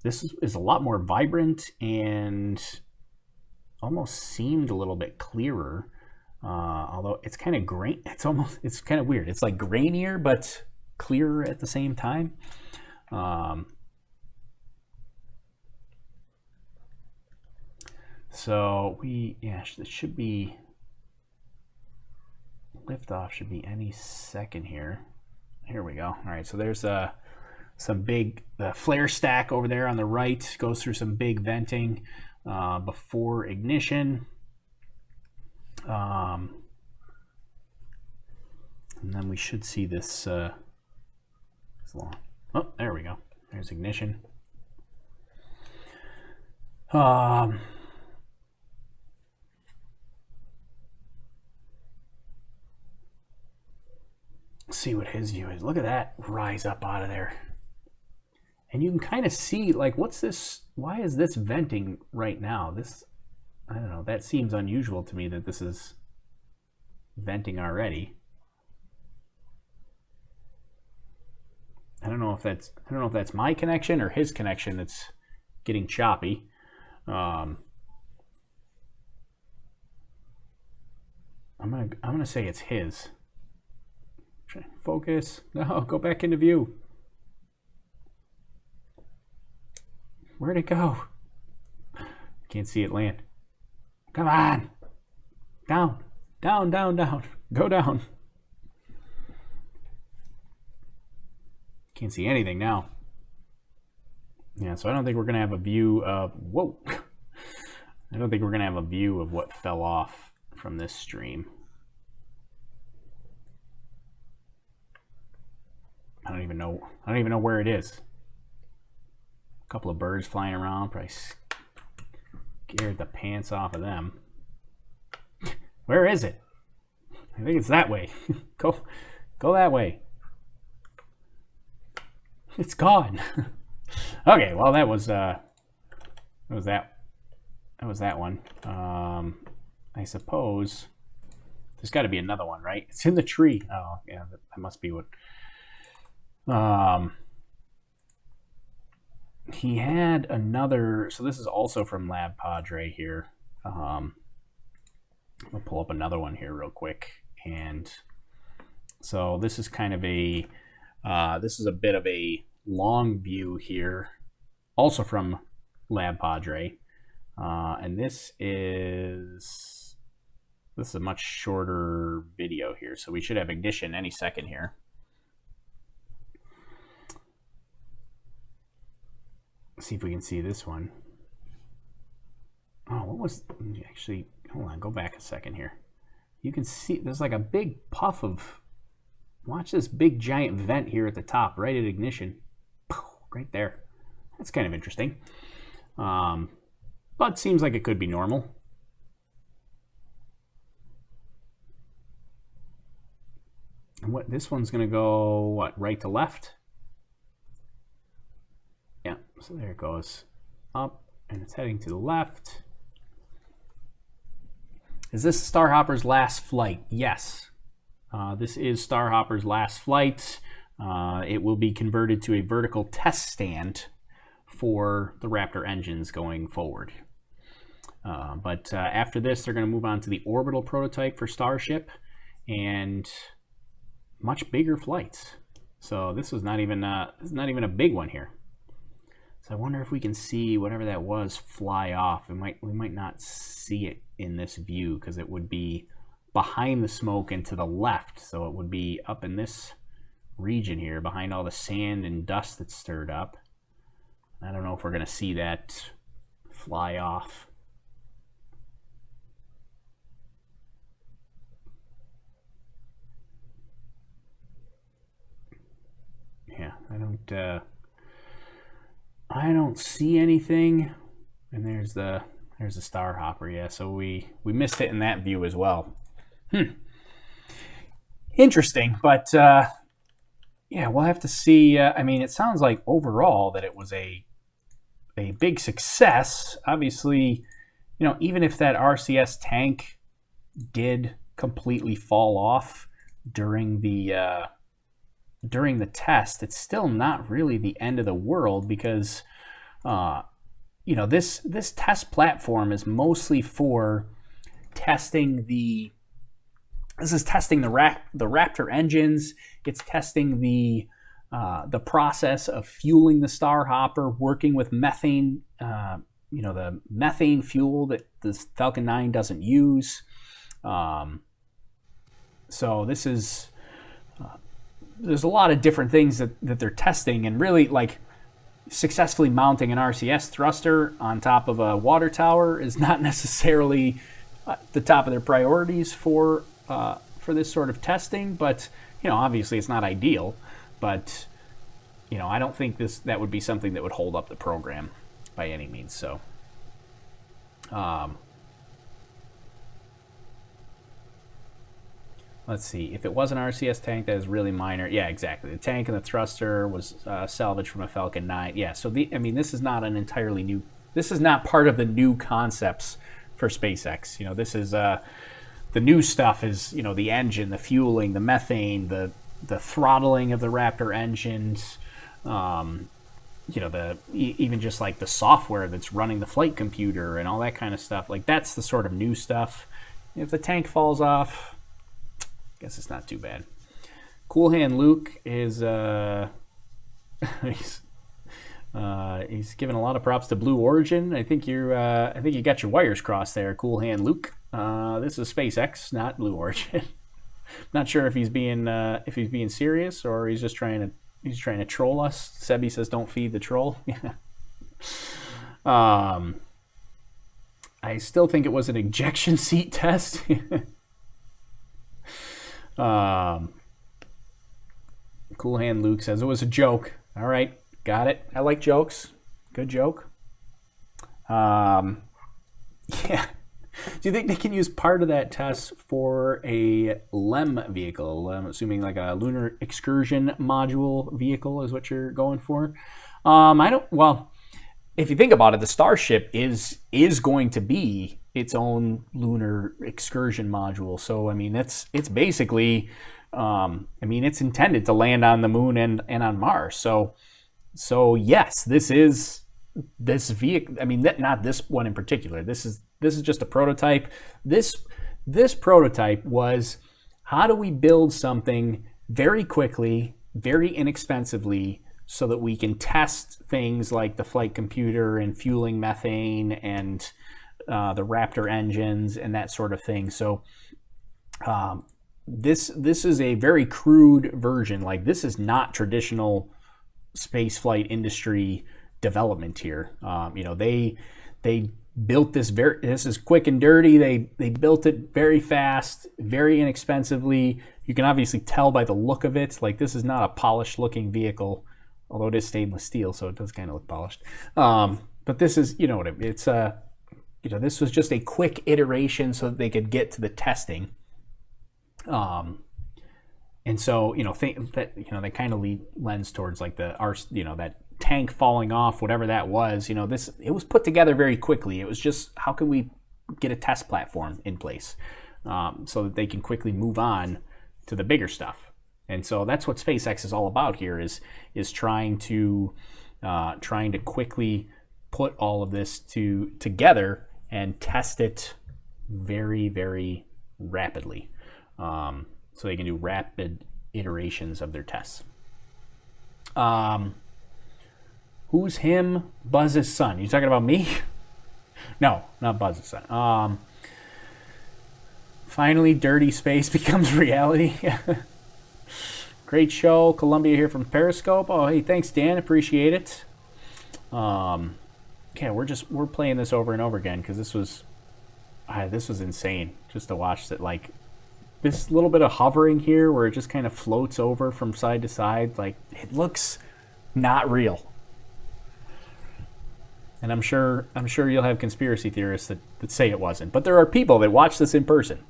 is a lot more vibrant and almost seemed a little bit clearer. Although it's kind of grain. It's kind of weird. It's like grainier but clearer at the same time. So it should be. Liftoff should be any second here. Here we go. All right, so there's some big flare stack over there on the right. Goes through some big venting before ignition. And then we should see this long. Oh, there we go. There's ignition. See what his view is. Look at that rise up out of there. And you can kind of see, like, what's this? Why is this venting right now? I don't know. That seems unusual to me that this is venting already. I don't know if that's my connection or his connection that's getting choppy. I'm gonna say it's his. Focus. No, go back into view. Where'd it go? Can't see it land. Come on. Down. Down, down, down. Go down. Can't see anything now. Yeah, so I don't think we're going to have a view of... Whoa. I don't think we're going to have a view of what fell off from this stream. I don't even know where it is. A couple of birds flying around, probably scared the pants off of them. Where is it? I think it's that way. Go that way. It's gone. Okay, well that was that one. I suppose there's got to be another one, right? It's in the tree. Oh, yeah, that must be what. He had another, so this is also from Lab Padre here. I'll pull up another one here real quick. And so this is kind of a, this is a bit of a long view here, also from Lab Padre. And this is a much shorter video here. So we should have ignition any second here. See if we can see this one. Oh, what was actually? Hold on, go back a second here. You can see there's like a big puff of. Watch this big giant vent here at the top, right at ignition. right there. That's kind of interesting. But seems like it could be normal. And what this one's going to go, what, right to left? Yeah, so there it goes. Up, and it's heading to the left. Is this Starhopper's last flight? Yes. This is Starhopper's last flight. It will be converted to a vertical test stand for the Raptor engines going forward. But after this, they're going to move on to the orbital prototype for Starship and much bigger flights. So this is not even a big one here. So I wonder if we can see whatever that was fly off. We might not see it in this view because it would be behind the smoke and to the left. So it would be up in this region here behind all the sand and dust that's stirred up. I don't know if we're going to see that fly off. Yeah, I don't see anything. And there's the Starhopper. Yeah, so we missed it in that view as well. Interesting, but yeah, we'll have to see. I mean, it sounds like overall that it was a big success. Obviously, you know, even if that RCS tank did completely fall off during the test, it's still not really the end of the world because you know, this test platform is mostly for testing the Raptor engines. It's testing the process of fueling the Starhopper, working with methane, you know, the methane fuel that the Falcon 9 doesn't use. So this is there's a lot of different things that they're testing, and really, like, successfully mounting an RCS thruster on top of a water tower is not necessarily the top of their priorities for this sort of testing. But, you know, obviously it's not ideal, but, you know, I don't think that would be something that would hold up the program by any means. So let's see. If it was an RCS tank, that is really minor. Yeah, exactly. The tank and the thruster was salvaged from a Falcon 9. Yeah, so I mean, this is not an entirely new. This is not part of the new concepts for SpaceX. You know, this is the new stuff is, you know, the engine, the fueling, the methane, the throttling of the Raptor engines. You know, even just like the software that's running the flight computer and all that kind of stuff. Like, that's the sort of new stuff. If the tank falls off, guess it's not too bad. Cool Hand Luke is he's giving a lot of props to Blue Origin. I think you got your wires crossed there, Cool Hand Luke. This is SpaceX, not Blue Origin. Not sure if he's being serious or he's just trying to troll us. Sebi says don't feed the troll. I still think it was an ejection seat test. Cool Hand Luke says it was a joke. All right, got it. I like jokes. Good joke. Yeah. Do you think they can use part of that test for a LEM vehicle? I'm assuming like a lunar excursion module vehicle is what you're going for. Well, if you think about it, the Starship is going to be its own lunar excursion module. So I mean, it's basically, I mean, it's intended to land on the moon and on Mars. So yes, this vehicle. I mean, not this one in particular. This is just a prototype. This prototype was, how do we build something very quickly, very inexpensively, so that we can test things like the flight computer and fueling methane and the Raptor engines and that sort of thing. So this is a very crude version. Like, this is not traditional spaceflight industry development here. You know, they built this this is quick and dirty. They built it very fast, very inexpensively. You can obviously tell by the look of it. Like, this is not a polished looking vehicle although it is stainless steel, so it does kind of look polished. But this is, you know what it's this was just a quick iteration so that they could get to the testing. And so, think that, that kind of lends towards like that tank falling off, whatever that was, it was put together very quickly. It was just, how can we get a test platform in place so that they can quickly move on to the bigger stuff. And so that's what SpaceX is all about here is trying to quickly put all of this together and test it very, very rapidly. So they can do rapid iterations of their tests. Who's him? Buzz's son. You talking about me? No, not Buzz's son. Finally, dirty space becomes reality. Great show. Columbia here from Periscope. Oh, hey, thanks, Dan. Appreciate it. Okay, we're playing this over and over again because this was insane just to watch that. Like this little bit of hovering here where it just kind of floats over from side to side. Like it looks not real. And I'm sure you'll have conspiracy theorists that say it wasn't. But there are people that watch this in person.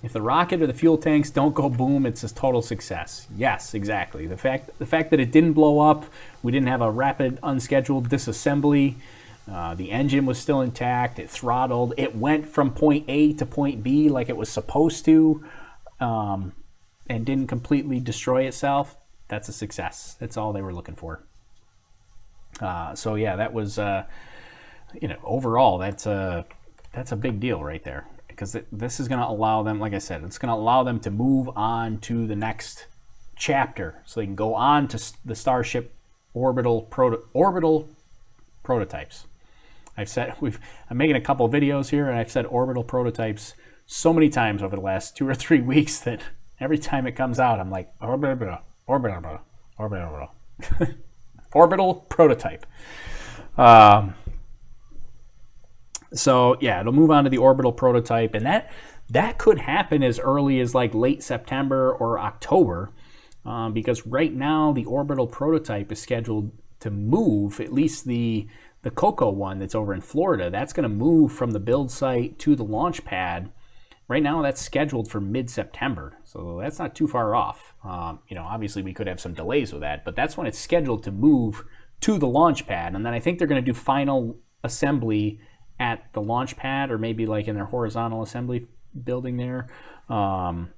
If the rocket or the fuel tanks don't go boom, it's a total success. Yes, exactly. The fact that it didn't blow up, we didn't have a rapid unscheduled disassembly, the engine was still intact, it throttled, it went from point A to point B like it was supposed to, and didn't completely destroy itself, that's a success. That's all they were looking for. So yeah, that was, overall, that's a big deal right there. Because this is going to allow them, like I said, it's going to allow them to move on to the next chapter. So they can go on to the Starship orbital prototypes. I'm making a couple of videos here, and I've said orbital prototypes so many times over the last 2 or 3 weeks that every time it comes out, I'm like, orbital prototype. So yeah, it'll move on to the orbital prototype, and that could happen as early as like late September or October, because right now the orbital prototype is scheduled to move. At least the Coco one that's over in Florida, that's going to move from the build site to the launch pad. Right now, that's scheduled for mid-September, so that's not too far off. Obviously we could have some delays with that, but that's when it's scheduled to move to the launch pad, and then I think they're going to do final assembly at the launch pad, or maybe like in their horizontal assembly building there. I'm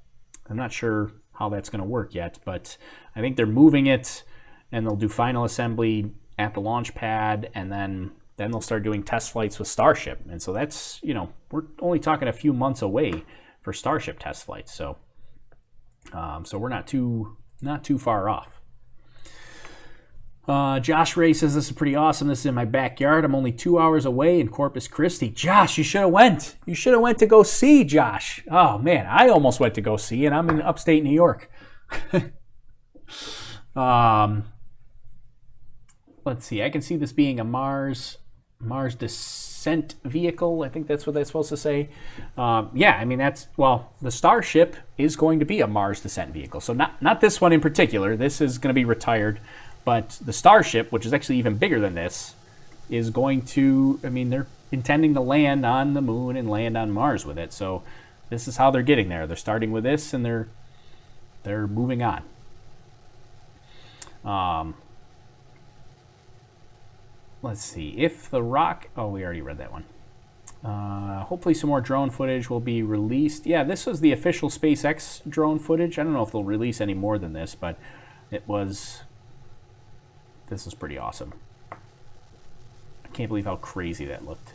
not sure how that's going to work yet, but I think they're moving it, and they'll do final assembly at the launch pad, and then they'll start doing test flights with Starship. And so that's, we're only talking a few months away for Starship test flights. So we're not too far off. Josh Ray says this is pretty awesome. This is in my backyard. I'm only 2 hours away in Corpus Christi. Josh, you should have went. You should have went to go see, Josh. Oh man, I almost went to go see, and I'm in upstate New York. Let's see. I can see this being a Mars descent vehicle. I think that's what that's supposed to say. Yeah, I mean the Starship is going to be a Mars descent vehicle. So not this one in particular. This is going to be retired. But the Starship, which is actually even bigger than this, is going to, they're intending to land on the moon and land on Mars with it. So this is how they're getting there. They're starting with this, and they're moving on. Let's see. If the rock... Oh, we already read that one. Hopefully some more drone footage will be released. Yeah, this was the official SpaceX drone footage. I don't know if they'll release any more than this, but it was... This is pretty awesome. I can't believe how crazy that looked.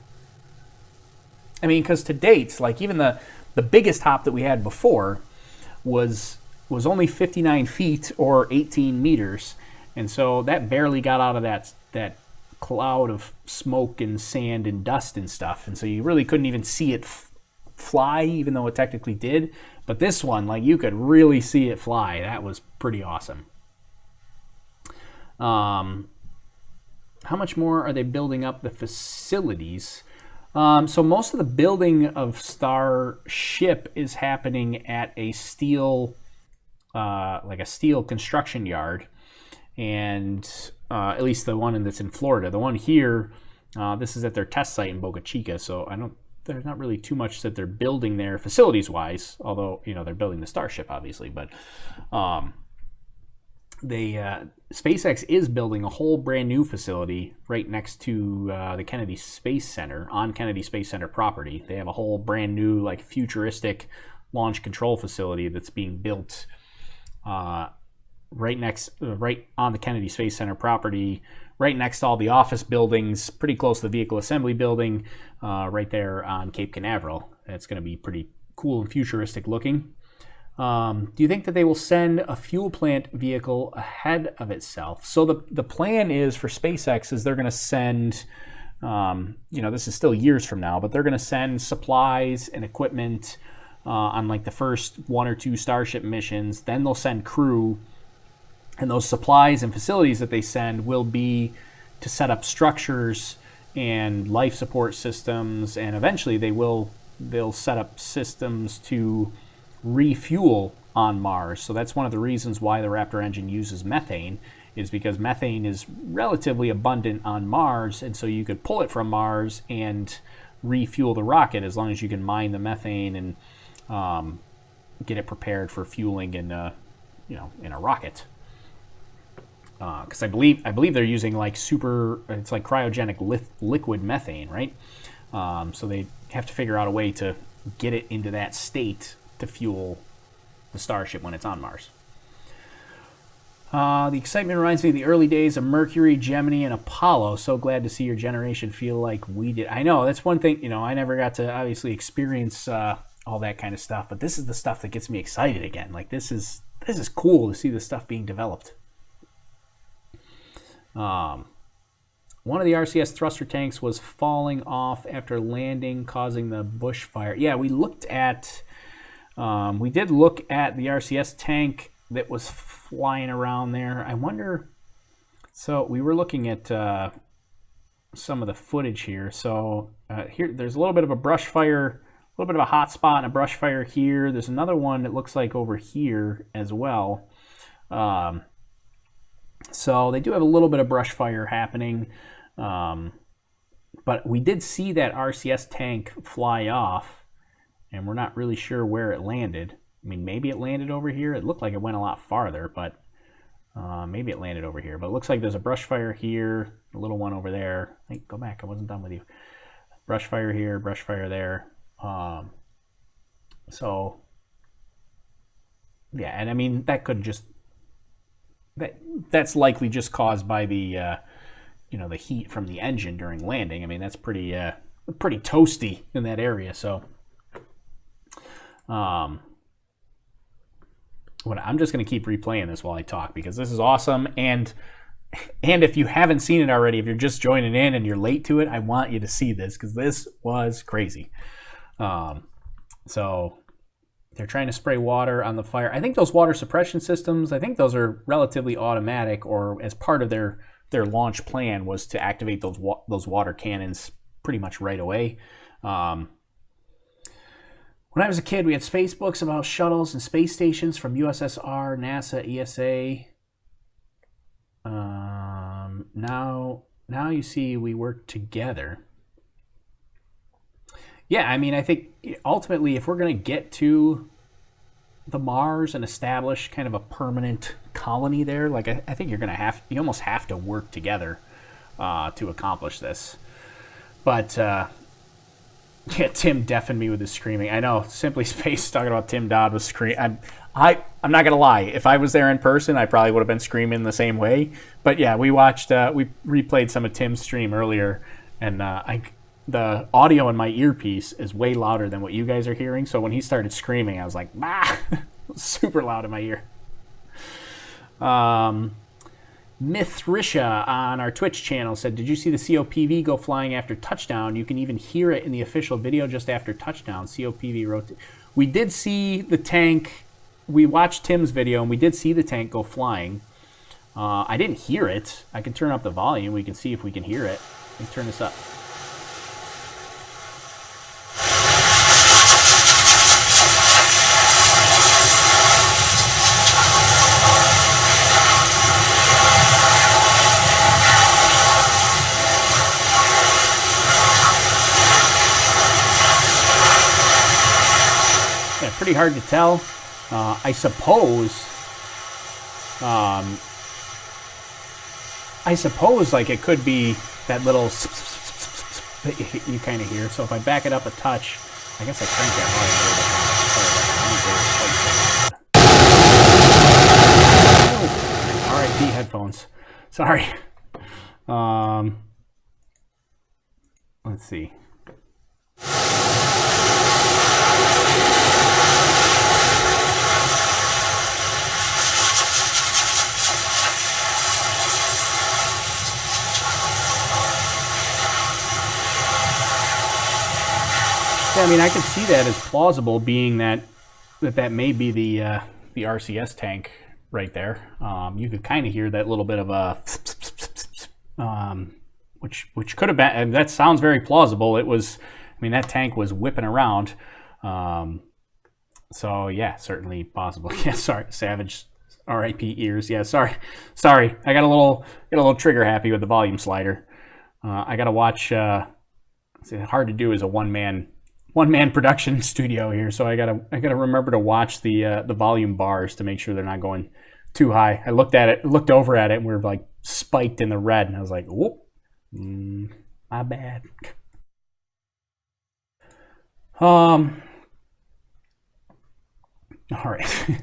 Because to date, like even the biggest hop that we had before was only 59 feet or 18 meters, and so that barely got out of that cloud of smoke and sand and dust and stuff, and so you really couldn't even see it fly, even though it technically did. But this one, like you could really see it fly. That was pretty awesome. How much more are they building up the facilities? So most of the building of Starship is happening at a steel like a steel construction yard, and at least the one that's in Florida. The one here, this is at their test site in Boca Chica, so there's not really too much that they're building there facilities-wise, although, they're building the Starship, obviously, but SpaceX is building a whole brand new facility right next to the Kennedy Space Center, on Kennedy Space Center property. They have a whole brand new, like, futuristic launch control facility that's being built right on the Kennedy Space Center property, right next to all the office buildings, pretty close to the vehicle assembly building, right there on Cape Canaveral. It's going to be pretty cool and futuristic looking. Do you think that they will send a fuel plant vehicle ahead of itself? So the plan is for SpaceX is they're going to send, this is still years from now, but they're going to send supplies and equipment on like the first 1 or 2 Starship missions. Then they'll send crew, and those supplies and facilities that they send will be to set up structures and life support systems, and eventually they'll set up systems to refuel on Mars. So that's one of the reasons why the Raptor engine uses methane, is because methane is relatively abundant on Mars, and so you could pull it from Mars and refuel the rocket as long as you can mine the methane and get it prepared for fueling in a rocket. Because I believe they're using like it's like cryogenic liquid methane, right? So they have to figure out a way to get it into that state to fuel the Starship when it's on Mars. The excitement reminds me of the early days of Mercury, Gemini, and Apollo. So glad to see your generation feel like we did. I know, that's one thing, I never got to obviously experience all that kind of stuff, but this is the stuff that gets me excited again. Like, this is cool to see this stuff being developed. One of the RCS thruster tanks was falling off after landing, causing the bushfire. Yeah, we did look at the RCS tank that was flying around there. I wonder, so we were looking at some of the footage here. So here, there's a little bit of a brush fire, a little bit of a hot spot and a brush fire here. There's another one that looks like over here as well. So they do have a little bit of brush fire happening. But we did see that RCS tank fly off, and we're not really sure where it landed. I mean, maybe it landed over here. It looked like it went a lot farther, but maybe it landed over here. But it looks like there's a brush fire here, a little one over there. Hey, go back. I wasn't done with you. Brush fire here, brush fire there. So, yeah, and I mean, that could just... That's likely just caused by the the heat from the engine during landing. I mean, that's pretty toasty in that area. So I'm just going to keep replaying this while I talk, because this is awesome. And if you haven't seen it already, if you're just joining in and you're late to it, I want you to see this, because this was crazy. So they're trying to spray water on the fire. I think those water suppression systems, I think those are relatively automatic, or as part of their launch plan was to activate those water cannons pretty much right away. When I was a kid, we had space books about shuttles and space stations from USSR, NASA, ESA. Now you see we work together. Yeah, I mean, I think ultimately, if we're going to get to the Mars and establish kind of a permanent colony there, like I think you almost have to work together to accomplish this. But yeah, Tim deafened me with his screaming. I know, Simply Space talking about Tim Dodd was screaming. I'm not gonna lie. If I was there in person, I probably would have been screaming the same way. But yeah, we replayed some of Tim's stream earlier, and the audio in my earpiece is way louder than what you guys are hearing. So when he started screaming, I was like, bah! Super loud in my ear. Mithrisha on our Twitch channel said, did you see the COPV go flying after touchdown? You can even hear it in the official video just after touchdown. COPV wrote, we did see the tank. We watched Tim's video, and we did see the tank go flying. I didn't hear it. I can turn up the volume. We can see if we can hear it. Let me turn this up. hard to tell. I suppose like it could be that little that you kind of hear. So if I back it up a touch, I guess I crank that hard. RIP headphones. Sorry. Let's see. Yeah, I mean, I can see that as plausible, being that may be the RCS tank right there. You could kind of hear that little bit of a which could have been, and that sounds very plausible. It was, I mean, that tank was whipping around. So yeah, certainly possible. Yeah, sorry, Savage, RIP ears. Yeah, sorry. I got a little trigger happy with the volume slider. I got to watch. It's hard to do as a one man production studio here, so I gotta remember to watch the volume bars to make sure they're not going too high. I looked over at it, and we were like spiked in the red, and I was like, whoop, my bad. All right.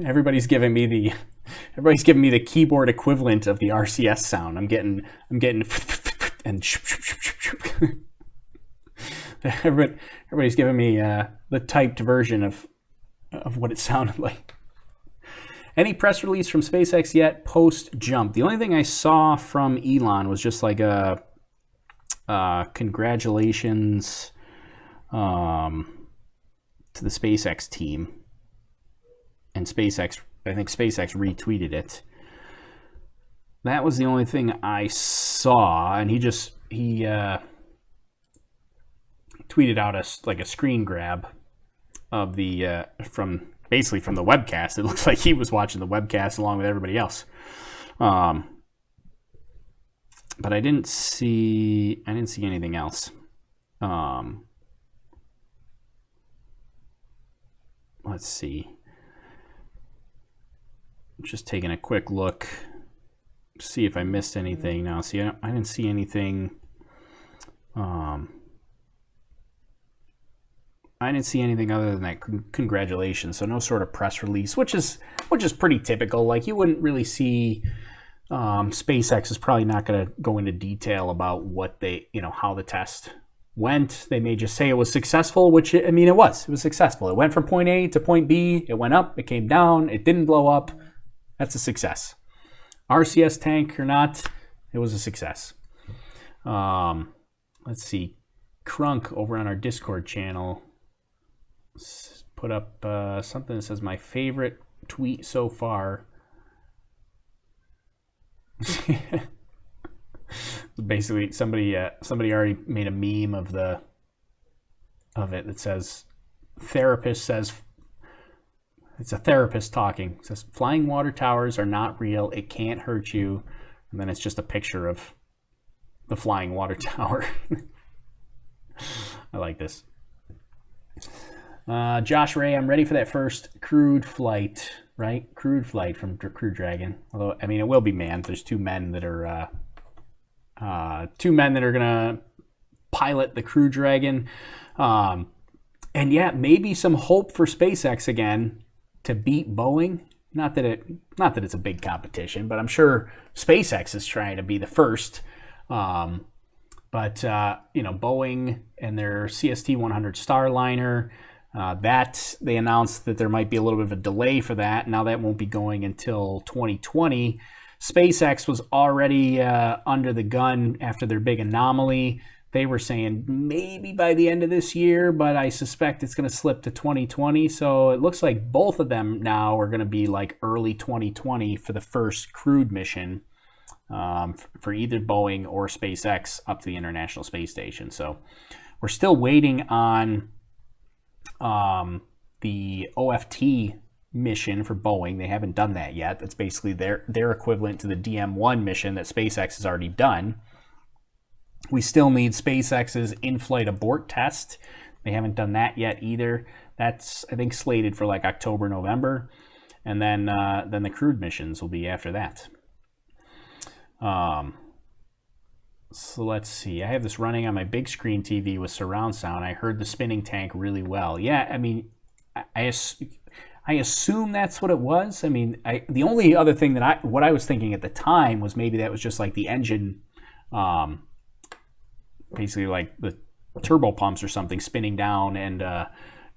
Everybody's giving me the keyboard equivalent of the RCS sound. I'm getting and everybody's giving me the typed version of what it sounded like. Any press release from SpaceX yet post jump? The only thing I saw from Elon was just like a congratulations to the SpaceX team, and SpaceX. I think SpaceX retweeted it. That was the only thing I saw, and he tweeted out a screen grab of the from the webcast. It looks like he was watching the webcast along with everybody else. But I didn't see anything else. Let's see. Just taking a quick look to see if I missed anything. Now, see, I didn't see anything. I didn't see anything other than that congratulations. So no sort of press release, which is pretty typical. Like, you wouldn't really see. SpaceX is probably not going to go into detail about what how the test went. They may just say it was successful, which, I mean, it was successful. It went from point A to point B. It went up, it came down, it didn't blow up. That's a success. RCS tank or not, it was a success. Let's see. Crunk over on our Discord channel put up something that says my favorite tweet so far. Basically, somebody already made a meme of it that says, therapist says, it's a therapist talking. It says, flying water towers are not real. It can't hurt you. And then it's just a picture of the flying water tower. I like this. Josh Ray, I'm ready for that first crewed flight, right? Crewed flight from Crew Dragon. Although, I mean, it will be manned. There's two men that are gonna pilot the Crew Dragon. And yeah, maybe some hope for SpaceX again to beat Boeing. Not that it's a big competition, but I'm sure SpaceX is trying to be the first. But Boeing and their CST-100 Starliner, that they announced that there might be a little bit of a delay for that. Now that won't be going until 2020. SpaceX was already under the gun after their big anomaly. They were saying maybe by the end of this year, but I suspect it's going to slip to 2020. So it looks like both of them now are going to be like early 2020 for the first crewed mission for either Boeing or SpaceX up to the International Space Station. So we're still waiting on the OFT mission for Boeing. They haven't done that yet. That's basically their equivalent to the DM-1 mission that SpaceX has already done. We still need SpaceX's in-flight abort test. They haven't done that yet either. That's, I think, slated for like October, November, and then the crewed missions will be after that. So let's see. I have this running on my big screen TV with surround sound. I heard the spinning tank really well. Yeah, I mean, I assume that's what it was. I mean, the only other thing that what I was thinking at the time was maybe that was just like the engine, basically like the turbo pumps or something spinning down, and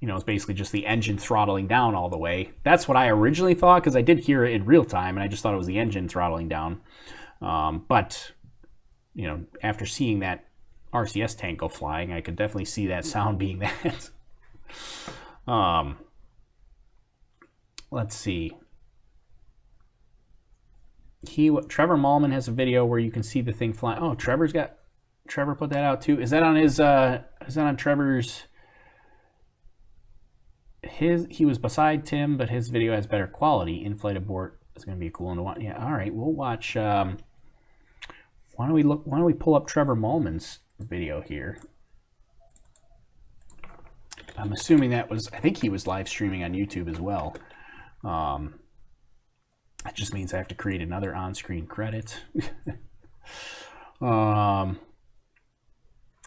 you know, it's basically just the engine throttling down all the way. That's what I originally thought, because I did hear it in real time, and I just thought it was the engine throttling down. But you know, after seeing that RCS tank go flying, I could definitely see that sound being that. Let's see. Trevor Mallman has a video where you can see the thing flying. Oh, Trevor put that out too. Is that on his? Is that on Trevor's? He was beside Tim, but his video has better quality. In-flight abort is going to be a cool one to watch. Yeah. All right, we'll watch. Why don't we pull up Trevor Mallman's video here? I'm assuming that was, I think he was live streaming on YouTube as well. That just means I have to create another on-screen credit.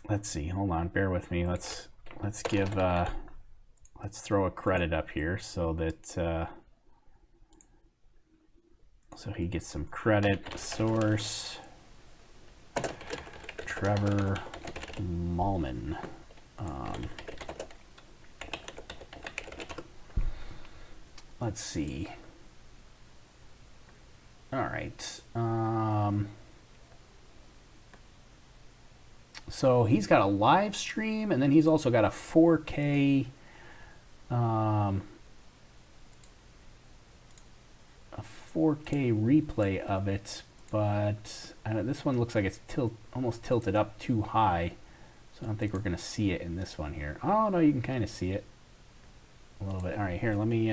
Let's see, hold on, bear with me. Let's throw a credit up here so that so he gets some credit. Source Trevor Mallman. Let's see. All right. So he's got a live stream, and then he's also got a 4K replay of it, but this one looks like it's almost tilted up too high, so I don't think we're going to see it in this one here. Oh no, you can kind of see it a little bit. All right, here, let me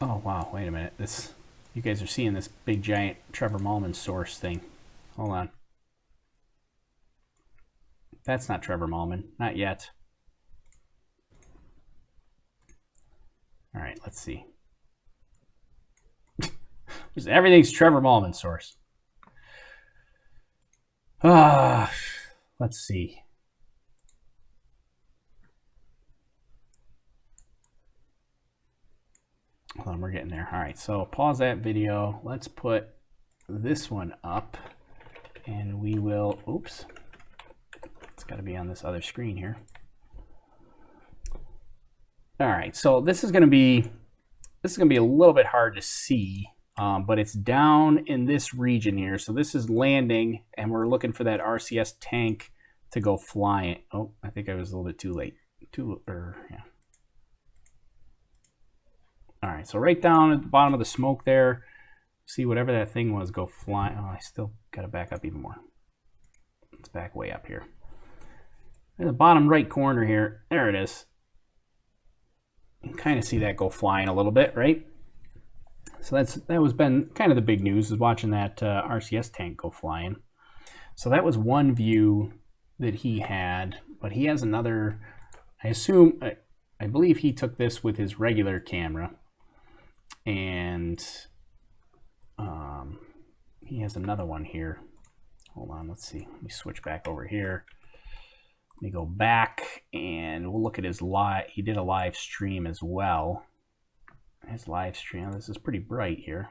oh wow, wait a minute, you guys are seeing this big giant Trevor Mallman source thing. Hold on, that's not Trevor Mallman, not yet. All right, let's see. Everything's Trevor Mallman source. Let's see. Hold on, we're getting there. All right, so pause that video. Let's put this one up, and we will, oops, it's got to be on this other screen here. All right, so this is going to be a little bit hard to see, but it's down in this region here. So this is landing, and we're looking for that RCS tank to go flying. Oh, I think I was a little bit too late. Yeah. All right, so right down at the bottom of the smoke there, see whatever that thing was go flying. Oh, I still got to back up even more. Let's back way up here. In the bottom right corner here, there it is. You can kind of see that go flying a little bit, right? So that was been kind of the big news, is watching that RCS tank go flying. So that was one view that he had, but he has another. I believe he took this with his regular camera, and he has another one here. Hold on, let's see. Let me switch back over here. Let me go back, and we'll look at his live. He did a live stream as well. His live stream. This is pretty bright here.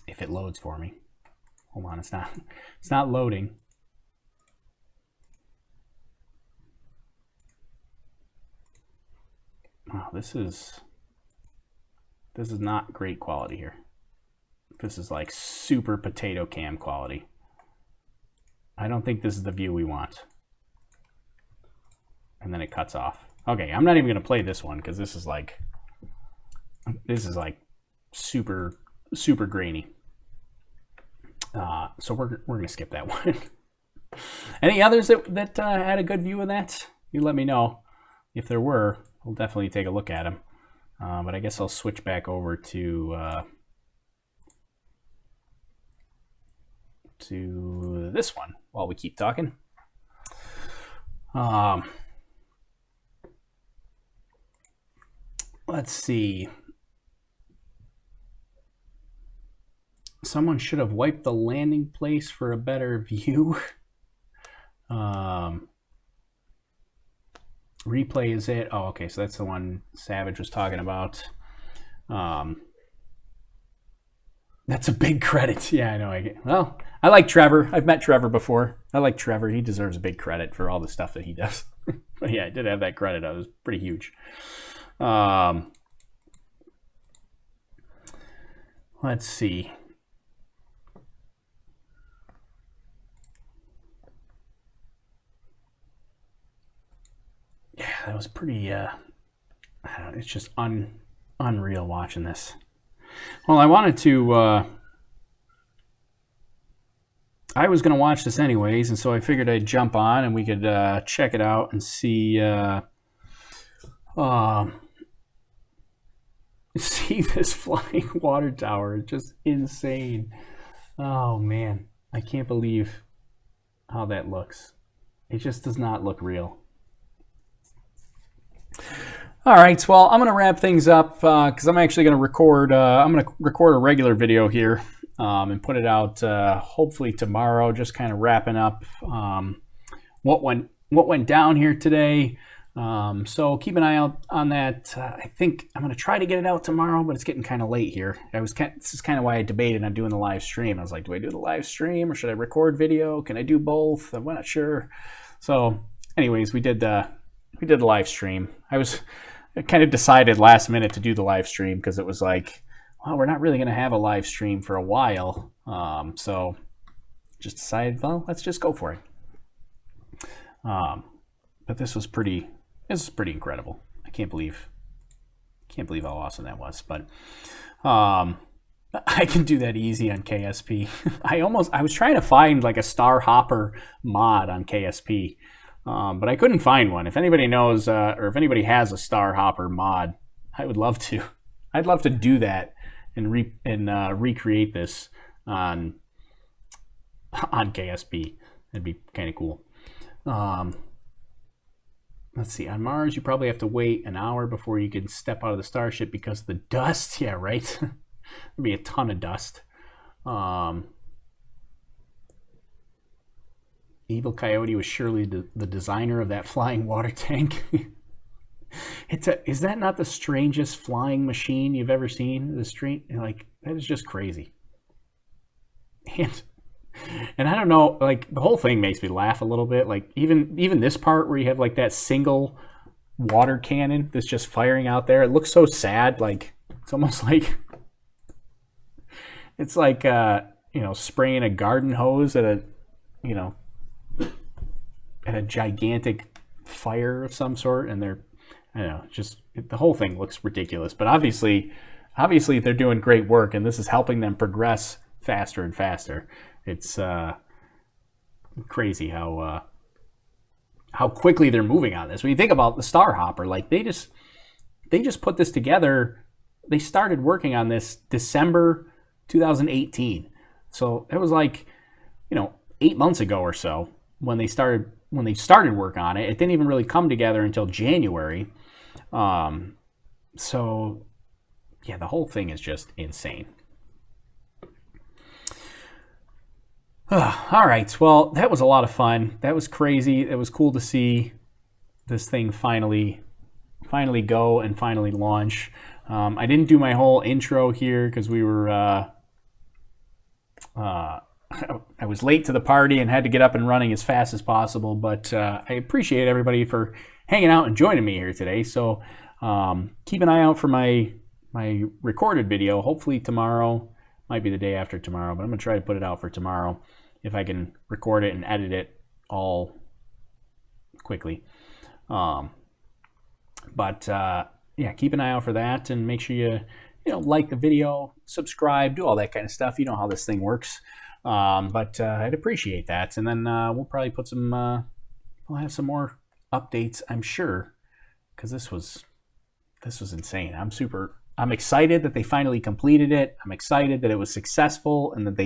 If it loads for me. Hold on, it's not loading. Oh, this is not great quality here. This is like super potato cam quality. I don't think this is the view we want. And then it cuts off. Okay, I'm not even going to play this one because this is like super grainy. So we're going to skip that one. Any others that had a good view of that? You let me know. If there were, we'll definitely take a look at them. But I guess I'll switch back over to to this one while we keep talking. Let's see. Someone should have wiped the landing place for a better view. Replay is it? Oh, okay, so that's the one Savage was talking about. That's a big credit. Yeah, I know. Well, I like Trevor. I've met Trevor before. I like Trevor. He deserves a big credit for all the stuff that he does. But yeah, I did have that credit. It was pretty huge. Let's see. Yeah, that was pretty, I don't know, it's just unreal watching this. Well, I wanted to, I was going to watch this anyways, and so I figured I'd jump on and we could check it out and see, see this flying water tower. It's just insane. Oh, man. I can't believe how that looks. It just does not look real. All right, well, I'm going to wrap things up because I'm actually going to record. I'm going to record a regular video here and put it out hopefully tomorrow. Just kind of wrapping up what went down here today. So keep an eye out on that. I think I'm going to try to get it out tomorrow, but it's getting kind of late here. This is kind of why I debated on doing the live stream. I was like, do I do the live stream or should I record video? Can I do both? I'm not sure. So, anyways, we did the live stream. I kind of decided last minute to do the live stream because it was like, well, we're not really going to have a live stream for a while. So just decided, well, let's just go for it. But this is pretty incredible. I can't believe how awesome that was. But I can do that easy on KSP. I was trying to find like a Starhopper mod on KSP. But I couldn't find one. If anybody knows, or if anybody has a Starhopper mod, I would love to. I'd love to do that and recreate this on KSP. That'd be kind of cool. Let's see. On Mars, you probably have to wait an hour before you can step out of the starship because of the dust. Yeah, right. There'd be a ton of dust. Evil Coyote was surely the designer of that flying water tank. Is that not the strangest flying machine you've ever seen? That is just crazy. And I don't know, like the whole thing makes me laugh a little bit. Like even this part where you have like that single water cannon that's just firing out there. It looks so sad. Like it's almost like it's like spraying a garden hose at a gigantic fire of some sort, and the whole thing looks ridiculous. But obviously they're doing great work, and this is helping them progress faster and faster. It's crazy how quickly they're moving on this. When you think about the Starhopper, like they just put this together. They started working on this December 2018, so it was like 8 months ago or so when they started work on it. It didn't even really come together until January. So yeah, the whole thing is just insane. All right, well, that was a lot of fun. That was crazy. It was cool to see this thing finally go and finally launch. I didn't do my whole intro here because we were I was late to the party and had to get up and running as fast as possible, but I appreciate everybody for hanging out and joining me here today. So keep an eye out for my recorded video. Hopefully tomorrow, might be the day after tomorrow, but I'm going to try to put it out for tomorrow if I can record it and edit it all quickly. Yeah, keep an eye out for that, and make sure you like the video, subscribe, do all that kind of stuff. You know how this thing works. But I'd appreciate that, and then we'll probably put we'll have some more updates, I'm sure, because this was insane. I'm excited that they finally completed it. I'm excited that it was successful and that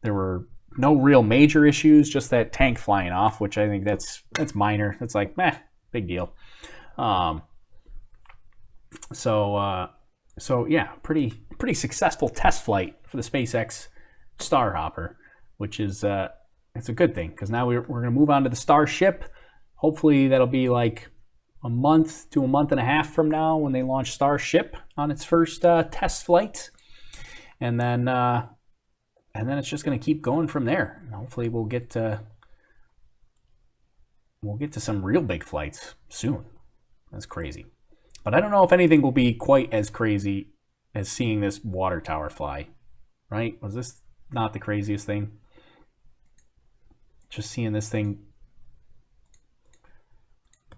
there were no real major issues, just that tank flying off, which I think that's minor. It's like, meh, big deal. So yeah, pretty successful test flight for the SpaceX Starhopper, which is it's a good thing, because now we're going to move on to the Starship. Hopefully that'll be like a month to a month and a half from now when they launch Starship on its first test flight, and then it's just going to keep going from there. And hopefully we'll get to some real big flights soon. That's crazy. But I don't know if anything will be quite as crazy as seeing this water tower fly, right? Was this not the craziest thing? Just seeing this thing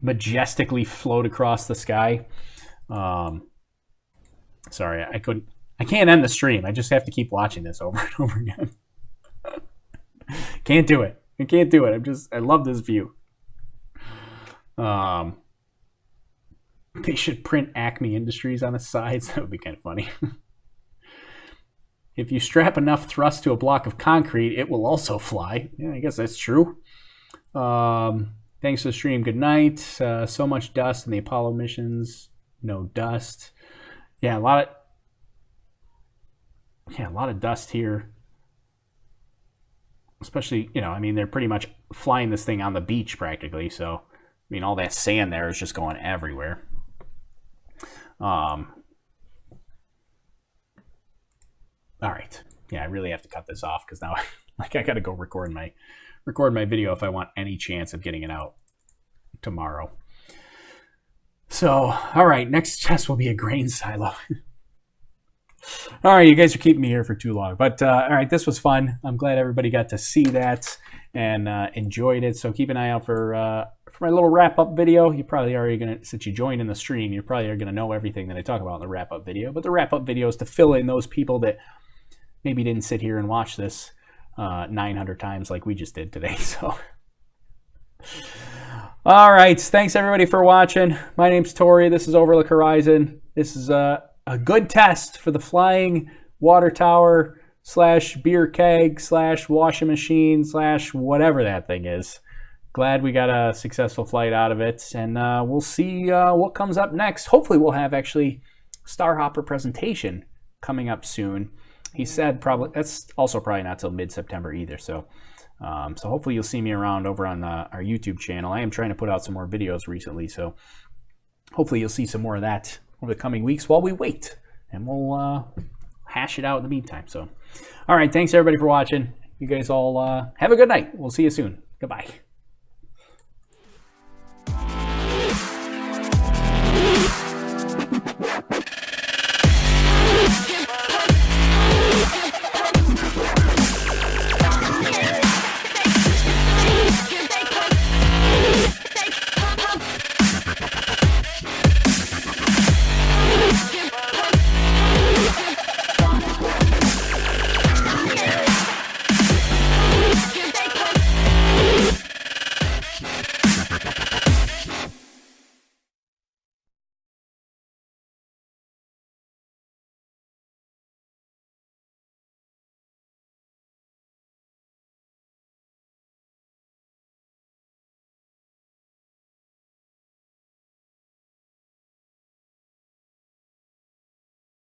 majestically float across the sky. Sorry, I can't end the stream. I just have to keep watching this over and over again. Can't do it. I can't do it. I love this view. They should print Acme Industries on the sides. That would be kind of funny. If you strap enough thrust to a block of concrete, it will also fly. Yeah, I guess that's true. Thanks for the stream. Good night. So much dust in the Apollo missions. No dust. Yeah, a lot of dust here. Especially, I mean, they're pretty much flying this thing on the beach practically. So, I mean, all that sand there is just going everywhere. All right. Yeah, I really have to cut this off because now I got to go record my video if I want any chance of getting it out tomorrow. So, all right, next test will be a grain silo. All right, you guys are keeping me here for too long. But, all right, this was fun. I'm glad everybody got to see that and enjoyed it. So keep an eye out for my little wrap-up video. You probably already going to, since you joined in the stream, you probably are going to know everything that I talk about in the wrap-up video. But the wrap-up video is to fill in those people that maybe didn't sit here and watch this 900 times like we just did today. So, all right. Thanks, everybody, for watching. My name's Tori. This is Overlook Horizon. This is a good test for the flying water tower / beer keg / washing machine / whatever that thing is. Glad we got a successful flight out of it. And we'll see what comes up next. Hopefully we'll have actually Starhopper presentation coming up soon. He said probably that's also probably not till mid-September either. So hopefully you'll see me around over on our YouTube channel. I am trying to put out some more videos recently, so hopefully you'll see some more of that over the coming weeks while we wait, and we'll hash it out in the meantime. So, all right, thanks everybody for watching. You guys all have a good night. We'll see you soon. Goodbye.